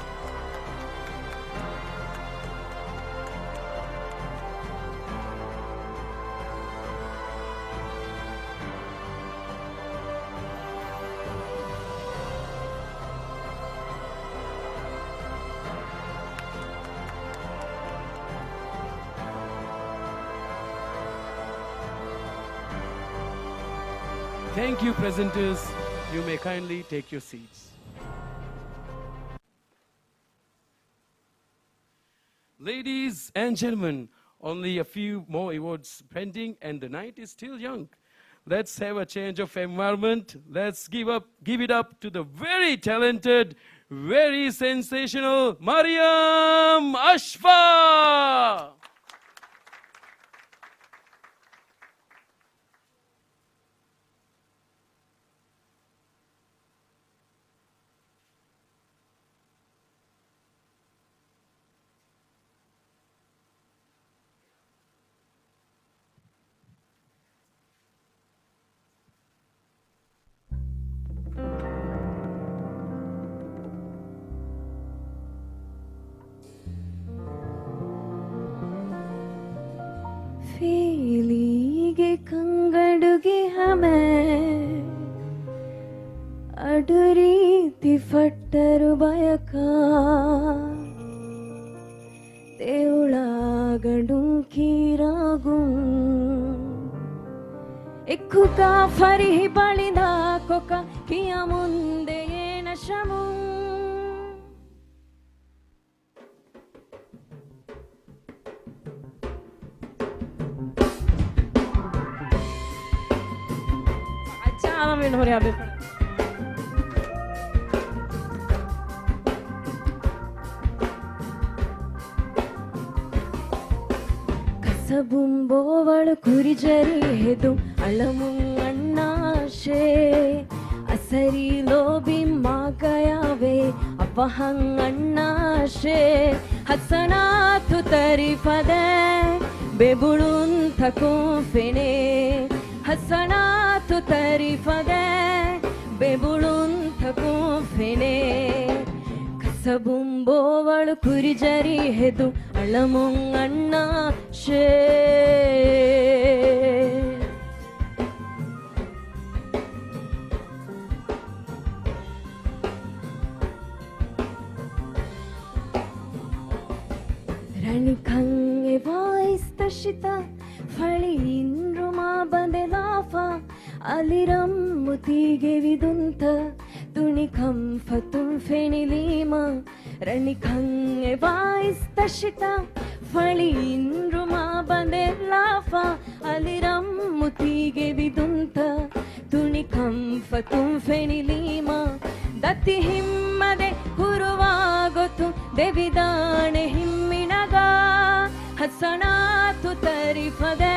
Thank you, presenters. You may kindly take your seats. Ladies and gentlemen, only a few more awards pending and the night is still young. Let's have a change of environment. Let's give it up to the very talented, very sensational Mariam Ashfa. ಫೀಲಿಗೆ ಕಂಗಡುಗೆ ಹಮೆ ಅಡು ರೀತಿ ಫಟ್ಟರು ಬಯಕ ದೇವಳಾಗಡುಂಕೀರಾಗು ಎಕ್ಕುಕ ಫರಿಹಿ ಬಳಿದ Coca ಕಿಯ ಮುಂದೆ ಏನ ಶಮು منه يا بفر ಕಸಬುಂಬೋವಳು ಕುರಿಜರಿ ಹೆದು ಅಳಮುಂ ಅಣ್ಣಾಶೆ ಅಸರಿ ಲೋಬಿ ಮಾಗಯಾವೆ ಅವಹಂ ಅಣ್ಣಾಶೆ ಹಸನಾತು ತರಿಫದೆ ಬೆಬುಳುನ್ ಥಕುಂ ಫೆನೆ ಹಸನಾತು ತರಿಫದೆ ಬೆಬುಳುನ್ ಥಕುಂ ಫೆನೆ ಕಸಬುಂಬೋವಳು ಕುರಿಜರಿ ಹೆದು ಅಳಮುಂ ಅಣ್ಣಾಶೆ ರಣಿಕಂಗೆ ವಾಯಿಸ್ತಶಿತ ಫಳಿ ಇಂದ್ರುಮಾ ಬಂದೆಲಾಫ ಅಲಿರಂ ಮುತಿಗೆ ವಿದುಂತ ತುಣಿಕಂ ಫತುಂ ಫೆಣಿಲೀಮ ರಣಿಕಂಗೆ ವಾಯಿಸ್ತಶಿತ ಫಳಿ ಇಂದ್ರುಮಾ ಬಂದೆಲಾಫ ಅಲಿರಂ ಮುತಿಗೆ ವಿದುಂತ ತುಣಿಕಂ ಫತುಂ ಫೆಣಿಲೀಮ ದತ್ತಿ ಹಿಮ್ಮದೆ ಹುರುವಾಗೊತ್ತು ದೇವಿದಾಣೆ ಹಿಮ್ಮಿನಗ ಹಸನಾತು ತರಿಫದೆ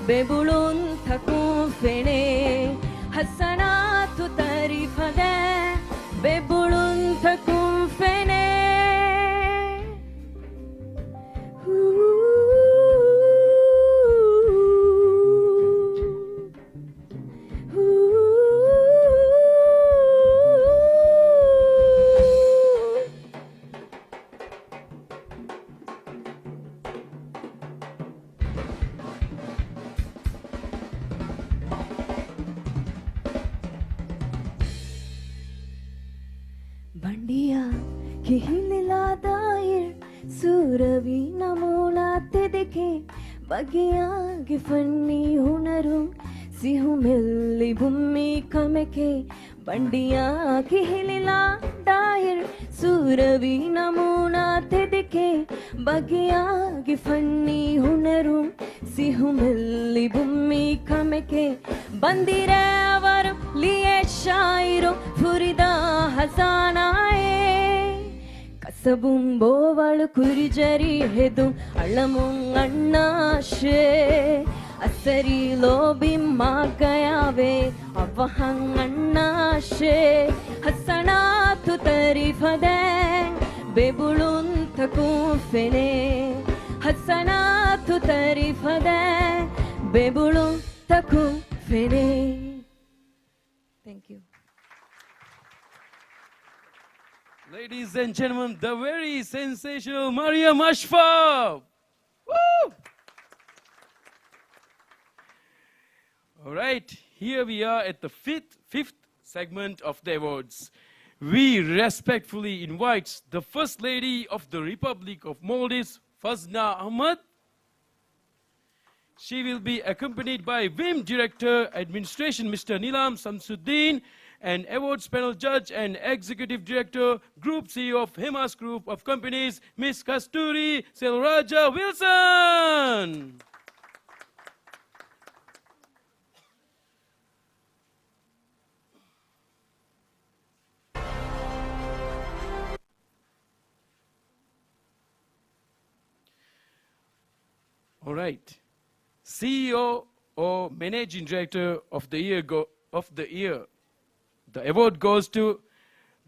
ಬೆಬುಳುನ್ ಥಕುಂ ಫೆಣೆ ಹಸನಾತು ತರಿಫದೆ ಬೆಬುಳುನ್ ಥಕುಂ ಫೆಣೆ ಬಂಡಿಯ ಕಿಹಿಲಿಲಾ ದಾಯಿರ್ ಸೂರವಿ ನಮೂಲಾ ತೆದೆಕೆ ಬಗೆಯಾಗಿ funny ಹುಣರು ಸಿಹು ಮೆಲ್ಲಿ ಭೂಮಿ ಕಮೆಕೆ ಬಂಡಿಯ ಕಿಹಿಲಿಲಾ ದಾಯಿರ್ ಸೂರವಿ ನಮೂನಾ ತೆದೆಕೆ ಬಗೆಯಾಗಿ funny ಹುಣರು ಸಿಹು ಮೆಲ್ಲಿ ಭೂಮಿ ಕಮೆಕೆ ಬಂದಿರೆ ಅವರು ಲಿಯೆ ಶಾಯಿರು ಫುರಿದ ಹಸಾನಾಯೇ ಕಸಬುಂಬೋವಳು ಕುರಿಜರಿ ಹೆದು ಅಳಮುಂ ಅಣ್ಣಾಶೆ ಅಸರಿ ಲೋಬಿ ಮಾಗಯಾವೆ ಅವಹಂ ಅಣ್ಣಾಶೆ ಹಸನಾತು ತರಿಫದೆ ಬೆಬುಳುನ್ ಥಕುಂ ಫೆನೆ حسنات تعرف ده ببلو تكون فيني. Thank you. Ladies and gentlemen, the very sensational Mariam Ashraf. Woo! All right, here we are at the fifth segment of the awards. We respectfully invite the First Lady of the Republic of Maldives, Fazna Ahmad. She will be accompanied by WIM Director Administration, Mr. Nilam Samsuddin, and Awards Panel Judge and Executive Director, Group CEO of Himas Group of Companies, Ms. Kasturi Selraja Wilson. All right. CEO or Managing Director of the Year. The award goes to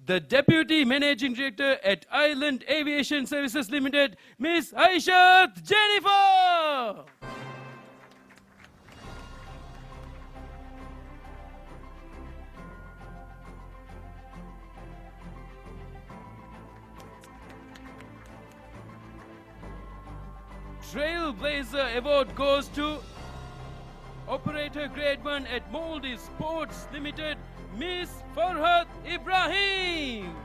the Deputy Managing Director at Island Aviation Services Limited, Ms. Aishat Jennifer. Trailblazer Award goes to Operator Grade 1 at Maldives Ports Limited, Miss Farhat Ibrahim.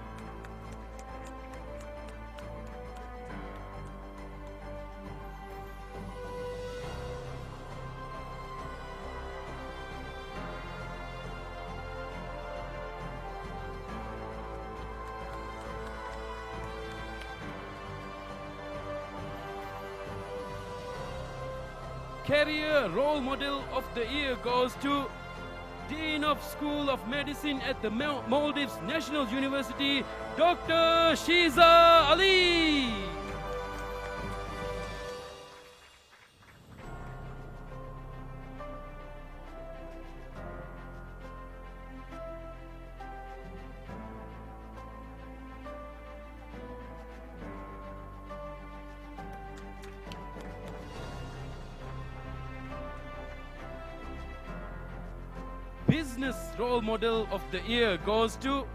Career Role Model of the Year goes to Dean of School of Medicine at the Maldives National University, Dr. Shiza Ali. Business Role Model of the Year goes to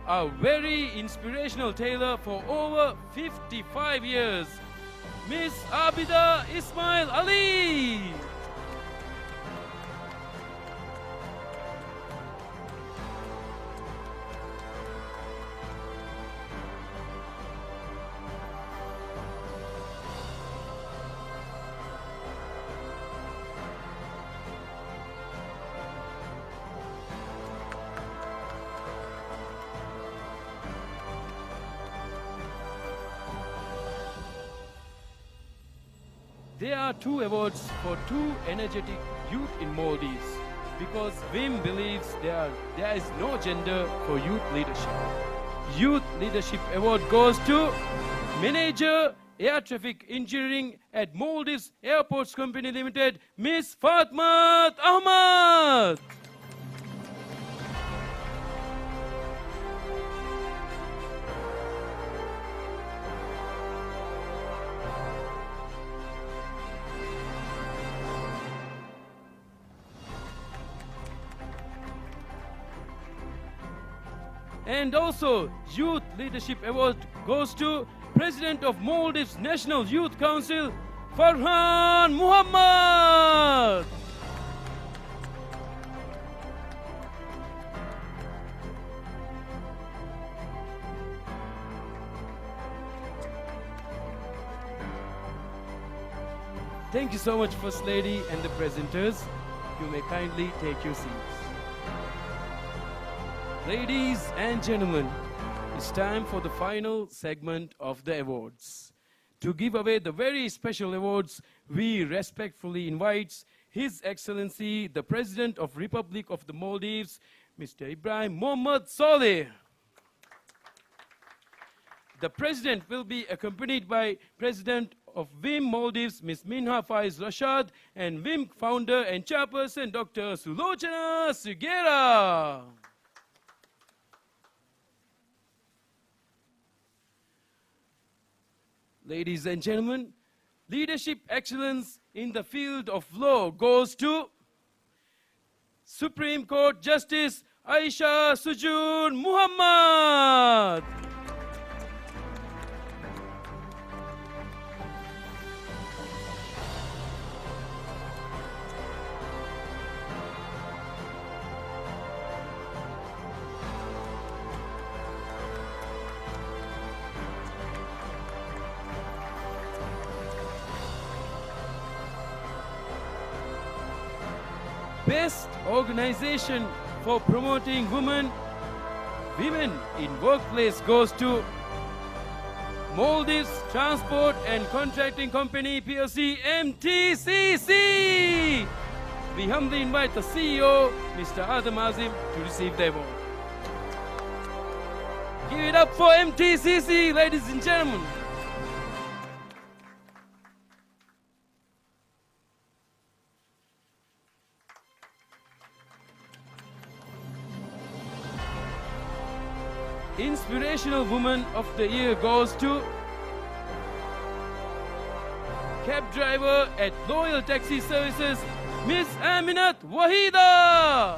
a very inspirational tailor for over 55 years, Miss Abida Ismail Ali. There are two awards for two energetic youth in Maldives because WIM believes there is no gender for youth leadership. Youth Leadership Award goes to Manager Air Traffic Engineering at Maldives Airports Company Limited, Miss Fatmat Ahmad. And also, Youth Leadership Award goes to President of Maldives National Youth Council, Farhan Muhammad. Thank you so much, First Lady and the presenters. You may kindly take your seats. Ladies and gentlemen, it's time for the final segment of the awards. To give away the very special awards, we respectfully invite His Excellency, the President of Republic of the Maldives, Mr. Ibrahim Mohamed Soleh. The President will be accompanied by President of WIM Maldives, Ms. Minha Faiz Rashad, and WIM founder and chairperson, Dr. Sulochana Sugera. Ladies and gentlemen, Leadership excellence in the field of law goes to Supreme Court Justice Aisha Sujun Muhammad. Best organization for promoting women in workplace goes to Maldives Transport and Contracting Company PLC MTCC. We humbly invite the CEO, Mr. Adam Azim, to receive the award. Give it up for MTCC, ladies and gentlemen. Inspirational Woman of the Year goes to cab driver at Loyal Taxi Services, Miss Aminat Wahida.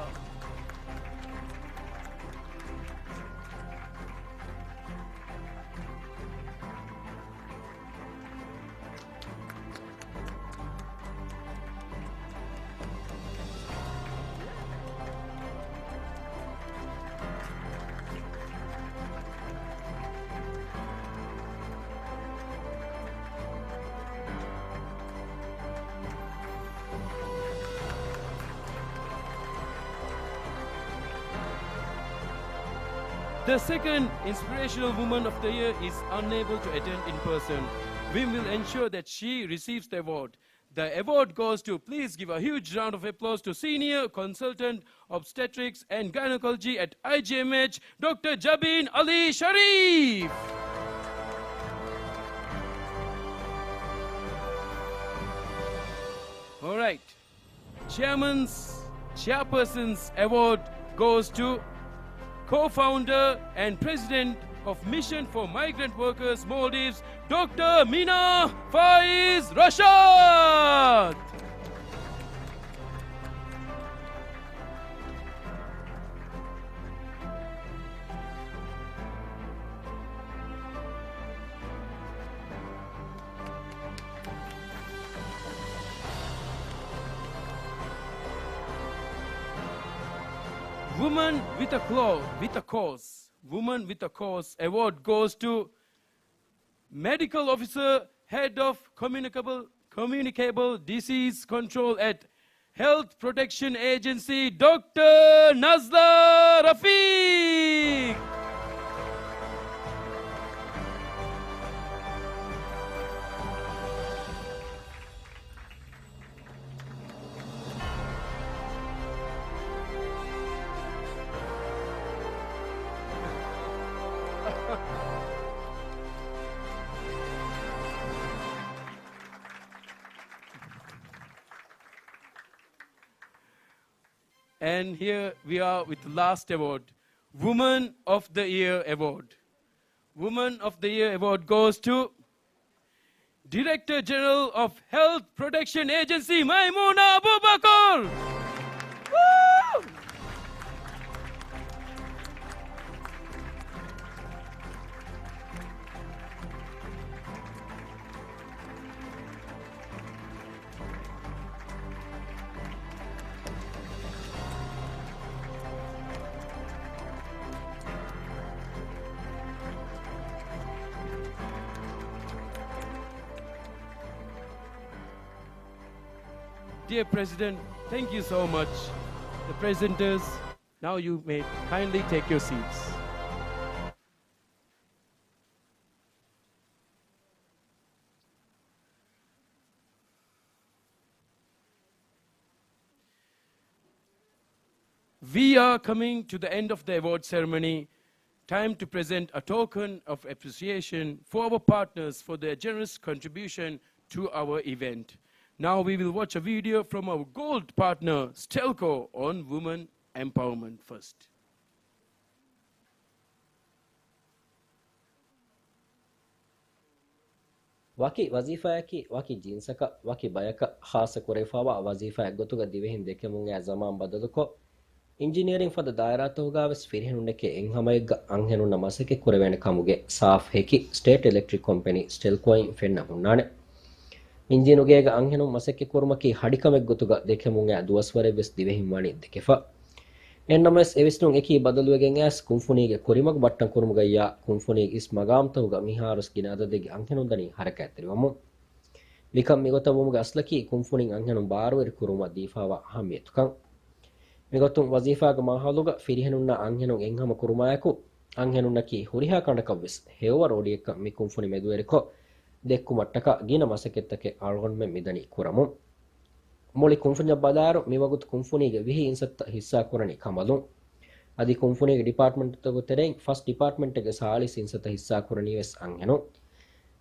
The second Inspirational Woman of the Year is unable to attend in person. We will ensure that she receives the award. The award goes to, please give a huge round of applause to Senior Consultant Obstetrics and Gynecology at IGMH, Dr. Jabin Ali Sharif. All right. Chairperson's award goes to co-founder and president of Mission for Migrant Workers Maldives, Dr. Mina Faiz Rashad. Woman with a Cause. Woman with a Cause award goes to Medical Officer, Head of Communicable Disease Control at Health Protection Agency, Dr. Nazla Rafiq. And here we are with the last award, Woman of the Year Award. Woman of the Year Award goes to Director General of Health Protection Agency, Maimuna Abubakar. Woo! Dear President, thank you so much. The presenters, now you may kindly take your seats. We are coming to the end of the award ceremony. Time to present a token of appreciation for our partners for their generous contribution to our event. Now we will watch a video from our gold partner, Stelco, on women empowerment first. waki wazifayaki waki jinsaka waki bayaka khasa korefawa wazifa gotuga divehin dekemun ya zaman badaluko engineering for the daira togaves firhenuneke enhamayga anhenunna masake korevene kamuge saaf heki state electric company stelcoin fenna hunnane ಇಂಜಿನುಗೇಗ ಅಂಹೆನು ಮಸಕ್ಕೆ ಕುರ್ಮಕಿ ಹಡಿಕಮೆಗ್ ಗೊತುಗ ದೇಖೆಮುಂಗ ದುವಸ್ವರೆ ಬೆಸ್ ದಿವೆಹಿಂ ವಾಣಿ ದೆಕೆಫ ಎನ್ನಮಸ್ ಎವಿಸ್ನುಂ ಎಕಿ ಬದಲುವೆಗೆಂ ಆಸ್ ಕುಂಫುನಿಗೆ ಕುರಿಮಗ್ ಬಟ್ಟಂ ಕುರ್ಮುಗಯ್ಯ ಕುಂಫುನಿಗೆ ಇಸ್ ಮಗಾಮ್ ತಹುಗ ಮಿಹಾರಸ್ ಗಿನಾದದೆಗೆ ಅಂಹೆನುಂದನಿ ಹರಕೈತರಿವಮು ಲಿಕಂ ಮಿಗೊತವುಮುಗ ಅಸ್ಲಕಿ ಕುಂಫುನಿಂ ಅಂಹೆನು ಬಾರುವೆರಿ ಕುರುಮ ದೀಫಾವ ಹಮ್ಯತುಕಂ ಮಿಗೊತುಂ ವಜೀಫಾಗ ಮಾಹಲುಗ ಫಿರಿಹೆನುನ್ನ ಅಂಹೆನು ಎಂಹಮ ಕುರುಮಾಯಕು ಅಂಹೆನುನ್ನಕಿ ಹುರಿಹಾ ಕಂಡಕವ್ವೆಸ್ ಹೇವರ ಒಡಿಯಕ್ಕ ಮಿ ಕುಂಫುನಿ ಮೆದುವೆರಿಕೊ dekku mattaka gina masakettake algonme midani kuramu moli kunfunya badaru miwagut kunfunige vihi insatta hissa kurani kamalun adi kunfunige department to tereng first department ge salis insatta hissa kurani wes anhenu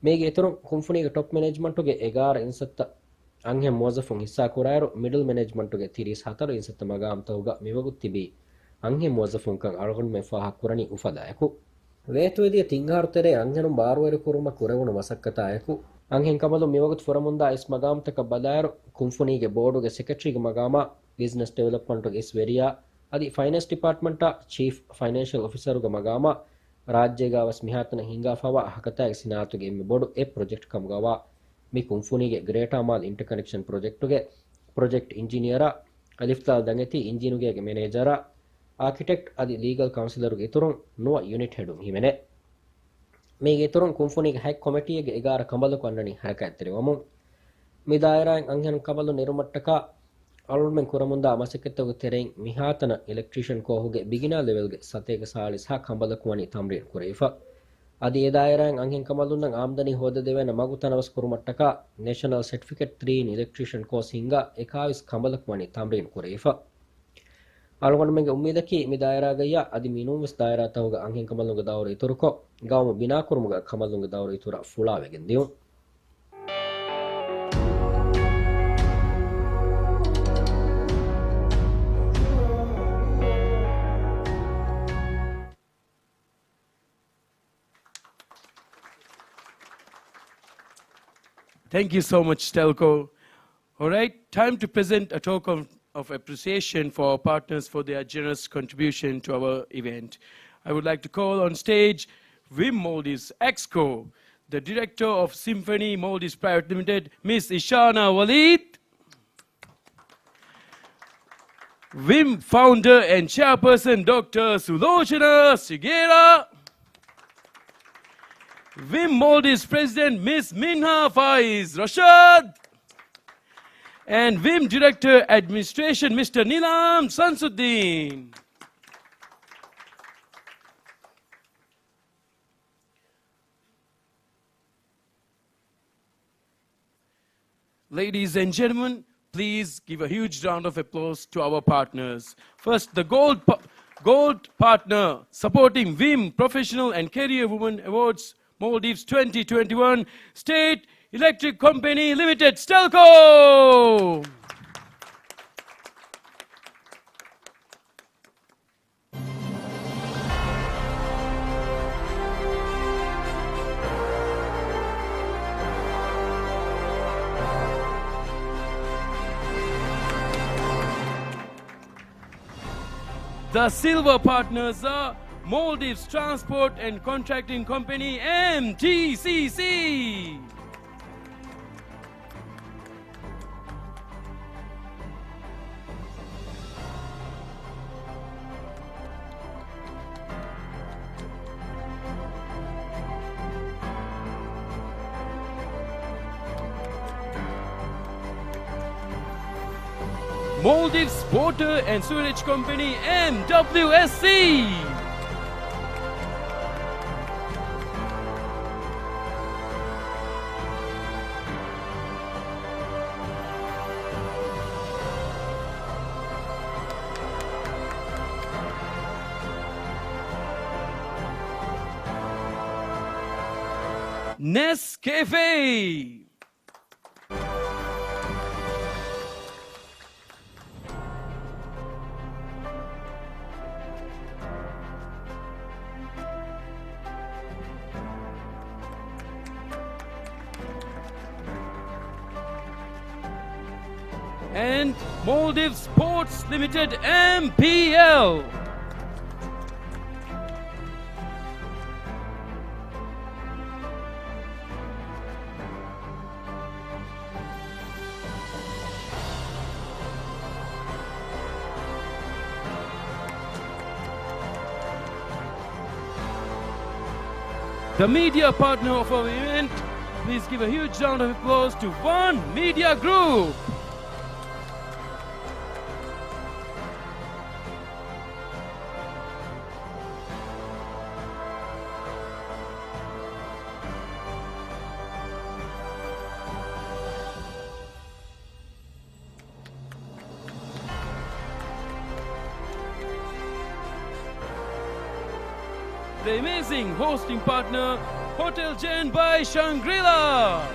mege eturun kunfunige top management ge 11 insatta anhe mozafun hissa kuraru middle management ge 34 insatta magam tawga miwagut tibi anhe mozafun kan algonme faha kurani ufadayaku ವೇತುವಿದಿಯ ತಿಂಗಾರು ತೆರೆ ಅಂಹೆನು ಬಾರುವೆರು ಕುರುಮ ಕುರೆವುನು ಮಸಕ್ಕತಾಯಕು ಅಂಹೆನ್ ಕಮಲು ಮಿವಗುತ್ ಫುರಮುಂದ ಇಸ್ ಮಗಾಮತಕ ಬದಾಯರು ಕುಂಫುನಿಗೆ ಬೋರ್ಡುಗೆ ಸೆಕ್ರೆಟರಿಗೆ ಮಗಾಮ ಬಿಸಿನೆಸ್ ಡೆವಲಪ್ಮೆಂಟ್ಗೆ ಇಸ್ ವೆರಿಯಾ ಅದಿ ಫೈನಾನ್ಸ್ ಡಿಪಾರ್ಟ್ಮೆಂಟ ಚೀಫ್ ಫೈನಾನ್ಷಿಯಲ್ ಆಫೀಸರುಗೆ ಮಗಾಮ ರಾಜ್ಯಗಾವಸ್ ಮಿಹಾತನ ಹಿಂಗಾಫವ ಹಕತಾಗೆ ಸಿನಾತುಗೆ ಎಮ್ಮೆ ಬೋರ್ಡು ಎ ಪ್ರಾಜೆಕ್ಟ್ ಕಮಗವ ಮಿ ಕುಂಫುನಿಗೆ ಗ್ರೇಟ್ ಅಮಾಲ್ ಇಂಟರ್ ಕನೆಕ್ಷನ್ ಪ್ರಾಜೆಕ್ಟುಗೆ ಪ್ರಾಜೆಕ್ಟ್ ಇಂಜಿನಿಯರ ಅಲಿಫ್ತಾಲ್ ದಂಗತಿ ಇಂಜಿನುಗೆ ಮ್ಯಾನೇಜರ ಆರ್ಕಿಟೆಕ್ಟ್ ಅದಿ ಲೀಗಲ್ ಕೌನ್ಸಿಲರ್ ಗೆ ಇತುರುಂ ನುವ ಯೂನಿಟ್ ಹೆಡು ಹಿಮೆನೆ ಮೇಗೆ ಇತುರುಂ ಕುಂಫುನಿಗೆ ಹ್ಯಾಕ್ ಕಮಿಟಿಗೆ 11 ಕಂಬಲು ಕನ್ನಣಿ ಹರಕೈತರಿವಮು ಮಿ ದಾಯರಾಯನ್ ಅಂಹೆನ್ ಕಬಲು ನಿರುಮಟ್ಟಕ ಅಳುಮೆನ್ ಕುರಮುಂದ ಅಮಸಕೆತ್ತಗು ತೆರೆನ್ ಮಿಹಾತನ ಎಲೆಕ್ಟ್ರಿಷಿಯನ್ ಕೋಹುಗೆ ಬಿಗಿನರ್ ಲೆವೆಲ್ಗೆ ಸತೇಗೆ ಸಾಲಿಸ್ ಹಾ ಕಂಬಲು ಕುವನಿ ತಮ್ರೀನ್ ಕುರೈಫ ಅದಿ ಎ ದಾಯರಾಯನ್ ಅಂಹೆನ್ ಕಮಲುನ್ನ ಆಮ್ದನಿ ಹೋದ ದೇವೆನ ಮಗುತನವಸ್ ಕುರುಮಟ್ಟಕ ನ್ಯಾಷನಲ್ ಸರ್ಟಿಫಿಕೇಟ್ 3 ಇನ್ ಎಲೆಕ್ಟ್ರಿಷಿಯನ್ ಕೋರ್ಸ್ ಹಿಂಗ 21 ಕಂಬಲು ಕುವನಿ ತಮ್ರೀನ್ ಕುರೈಫ algonmenge ummidaki mi daira gayya adi minumis daira tawga anhen kamalunga dawra ituruko gawmu bina kurmuga kamalunga dawra itura fula wegen diu Thank you so much, Stelco. All right, time to present a token of appreciation for our partners for their generous contribution to our event. I would like to call on stage Vim Maldives Exco, the director of Symphony Maldives Private Limited, Ms. Ishana Walid, Vim founder and chairperson, Dr. Sulochana Segera, Vim Maldives president, Ms. Minha Faiz Rashad, and Vim Director Administration, Mr. Nilam Sansuddin. Ladies and gentlemen, please give a huge round of applause to our partners. First, the gold partner supporting Vim Professional and Career Women Awards Maldives 2021, State Electric Company Limited, Stelco. The silver partners are Maldives Transport and Contracting Company, MTCC. Maldives Water and Sewage Company, MWSC. Nescafe. and Maldives Sports Limited MPL. The media partner of our event, please give a huge round of applause to One Media Group. The amazing hosting partner, Hotel Jen by Shangri-La.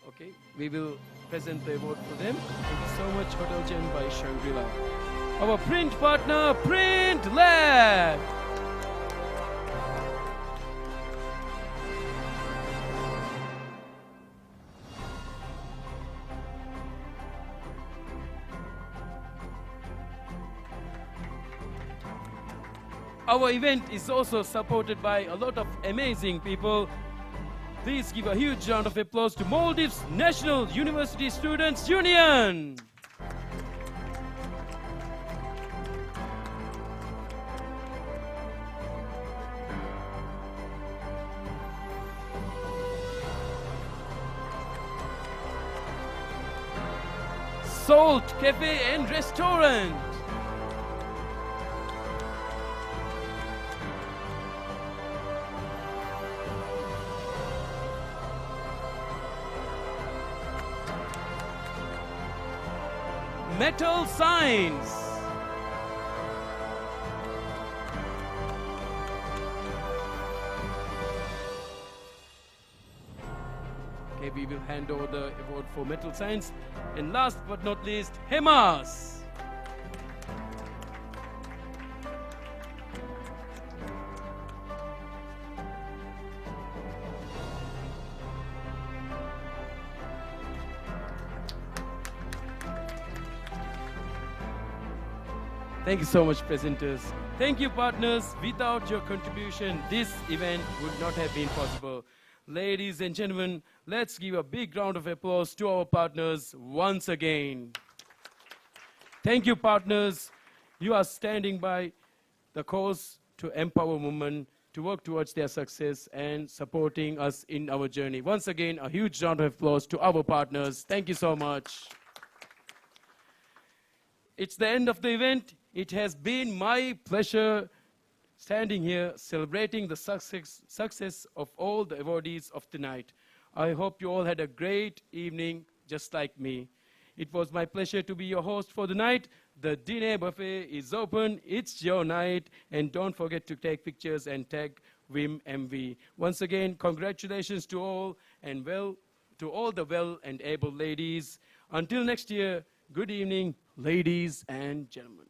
Okay, we will present the award for them. Thank you so much, Hotel Jen by Shangri-La. Our print partner, Print Lab. Our event is also supported by a lot of amazing people. Please give a huge round of applause to Maldives National University Students Union. Salt Cafe and Restaurant. Metal Signs. Okay, we will hand over the award for Metal Signs. And last but not least, Hemas. Thank you so much, presenters. Thank you, partners. Without your contribution, this event would not have been possible. Ladies and gentlemen, let's give a big round of applause to our partners once again. Thank you, partners. You are standing by the cause to empower women to work towards their success and supporting us in our journey. Once again, a huge round of applause to our partners. Thank you so much. It's the end of the event. It has been my pleasure standing here celebrating the success of all the awardees of tonight. I hope you all had a great evening just like me. It was my pleasure to be your host for the night. The dinner buffet is open. It's your night. And don't forget to take pictures and tag Vim MV. Once again, congratulations to all and to all the well and able ladies. Until next year, good evening, ladies and gentlemen.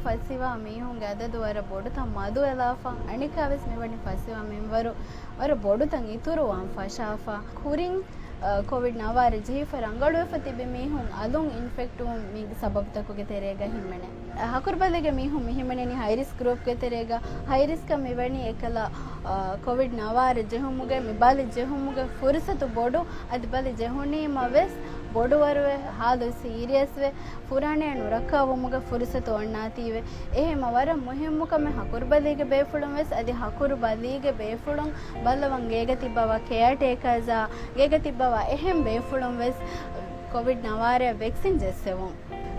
ಫಸಿವಾ ಮೀಹುಂಗೆ ಅದದು ವರ ಬೊಡು ತ ಮದು ಎಲಾಫಾ ಅಣಿಕಾವೆಸ್ ಮೇವಣಿ ಫಸಿವಾ ಮೆಂವರು ವರ ಬೊಡು ತಂಗ ಇತುರು ವಾಂಫಾ ಶಾಫಾ ಕುರಿಂಗ್ Covid ನವಾರೆ ಜೀಫರ್ ಅಂಗಡು ಫತಿಬೆ ಮೀಹುಂ ಅದುಂ ಇನ್ಫೆಕ್ಟು ಮೀಗ ಸಬಬ್ ತಕುಗೆ ತೆರೆಗ ಹಿಮ್ಮನೆ ಹಕುರ್ ಬದಲಿಗೆ ಮೀಹುಂ ಮಿಹಿಮನೆನಿ high risk group ಗೆ ತೆರೆಗ high risk ಮೇವಣಿ ಏಕಲ Covid ನವಾರೆ ಜೆಹುಮುಗೆ ಮಿಬಾಲಿ ಜೆಹುಮುಗೆ ಫುರ್ಸತು ಬೊಡು ಅದ್ ಬಲಿ ಜೆಹುನಿ ಮವೆಸ್ බොඩුවරුවේ හාදු සීරියස්වේ ෆුරානේ නුරක්කවමුග ෆුරිසත ඔන්නාතීවේ එහෙම වර මුහිම්මුකම හකුරුබදීගේ බේෆුළුම් වෙස් අදි හකුරුබදීගේ බේෆුළුම් බල්ලවන් ගේග තිබ්බවා කෙයාට ඒකසා ගේග තිබ්බවා එහෙම බේෆුළුම් වෙස් කොවිඩ් 19 වැක්සින් ජෙස්සෙවුම්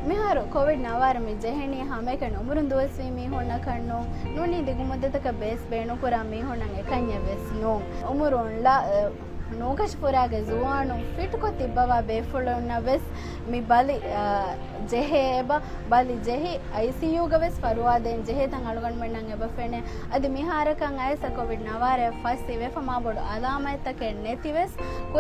මෙහර කොවිඩ් 19 මි ජෙහෙණිය හැමක නොමුරුන් දොස්වි මි හොන්න කන්නෝ නුනි දිගුමදතක බේස් බේනු කරා මි හොන්නන් එකඤ්ඤ වෙස් නෝ උමුරුන්ලා නෝකෂ් පුරාගේ ජුවානු ෆිට්කො තිබ්බවා බේෆුළුන්න වෙස් මි බලි ජෙහෙබ බලි ජෙහි ICU ගවෙස් පරුවාදෙන් ජෙහෙතන් අලුගන් මන්නන් එබ ෆෙනේ අදි මිහාරකන් අයස කොවිඩ් 19 ෆස් ඉවෙ ෆමා බොඩ අලාමයිතක නෙතිවෙස්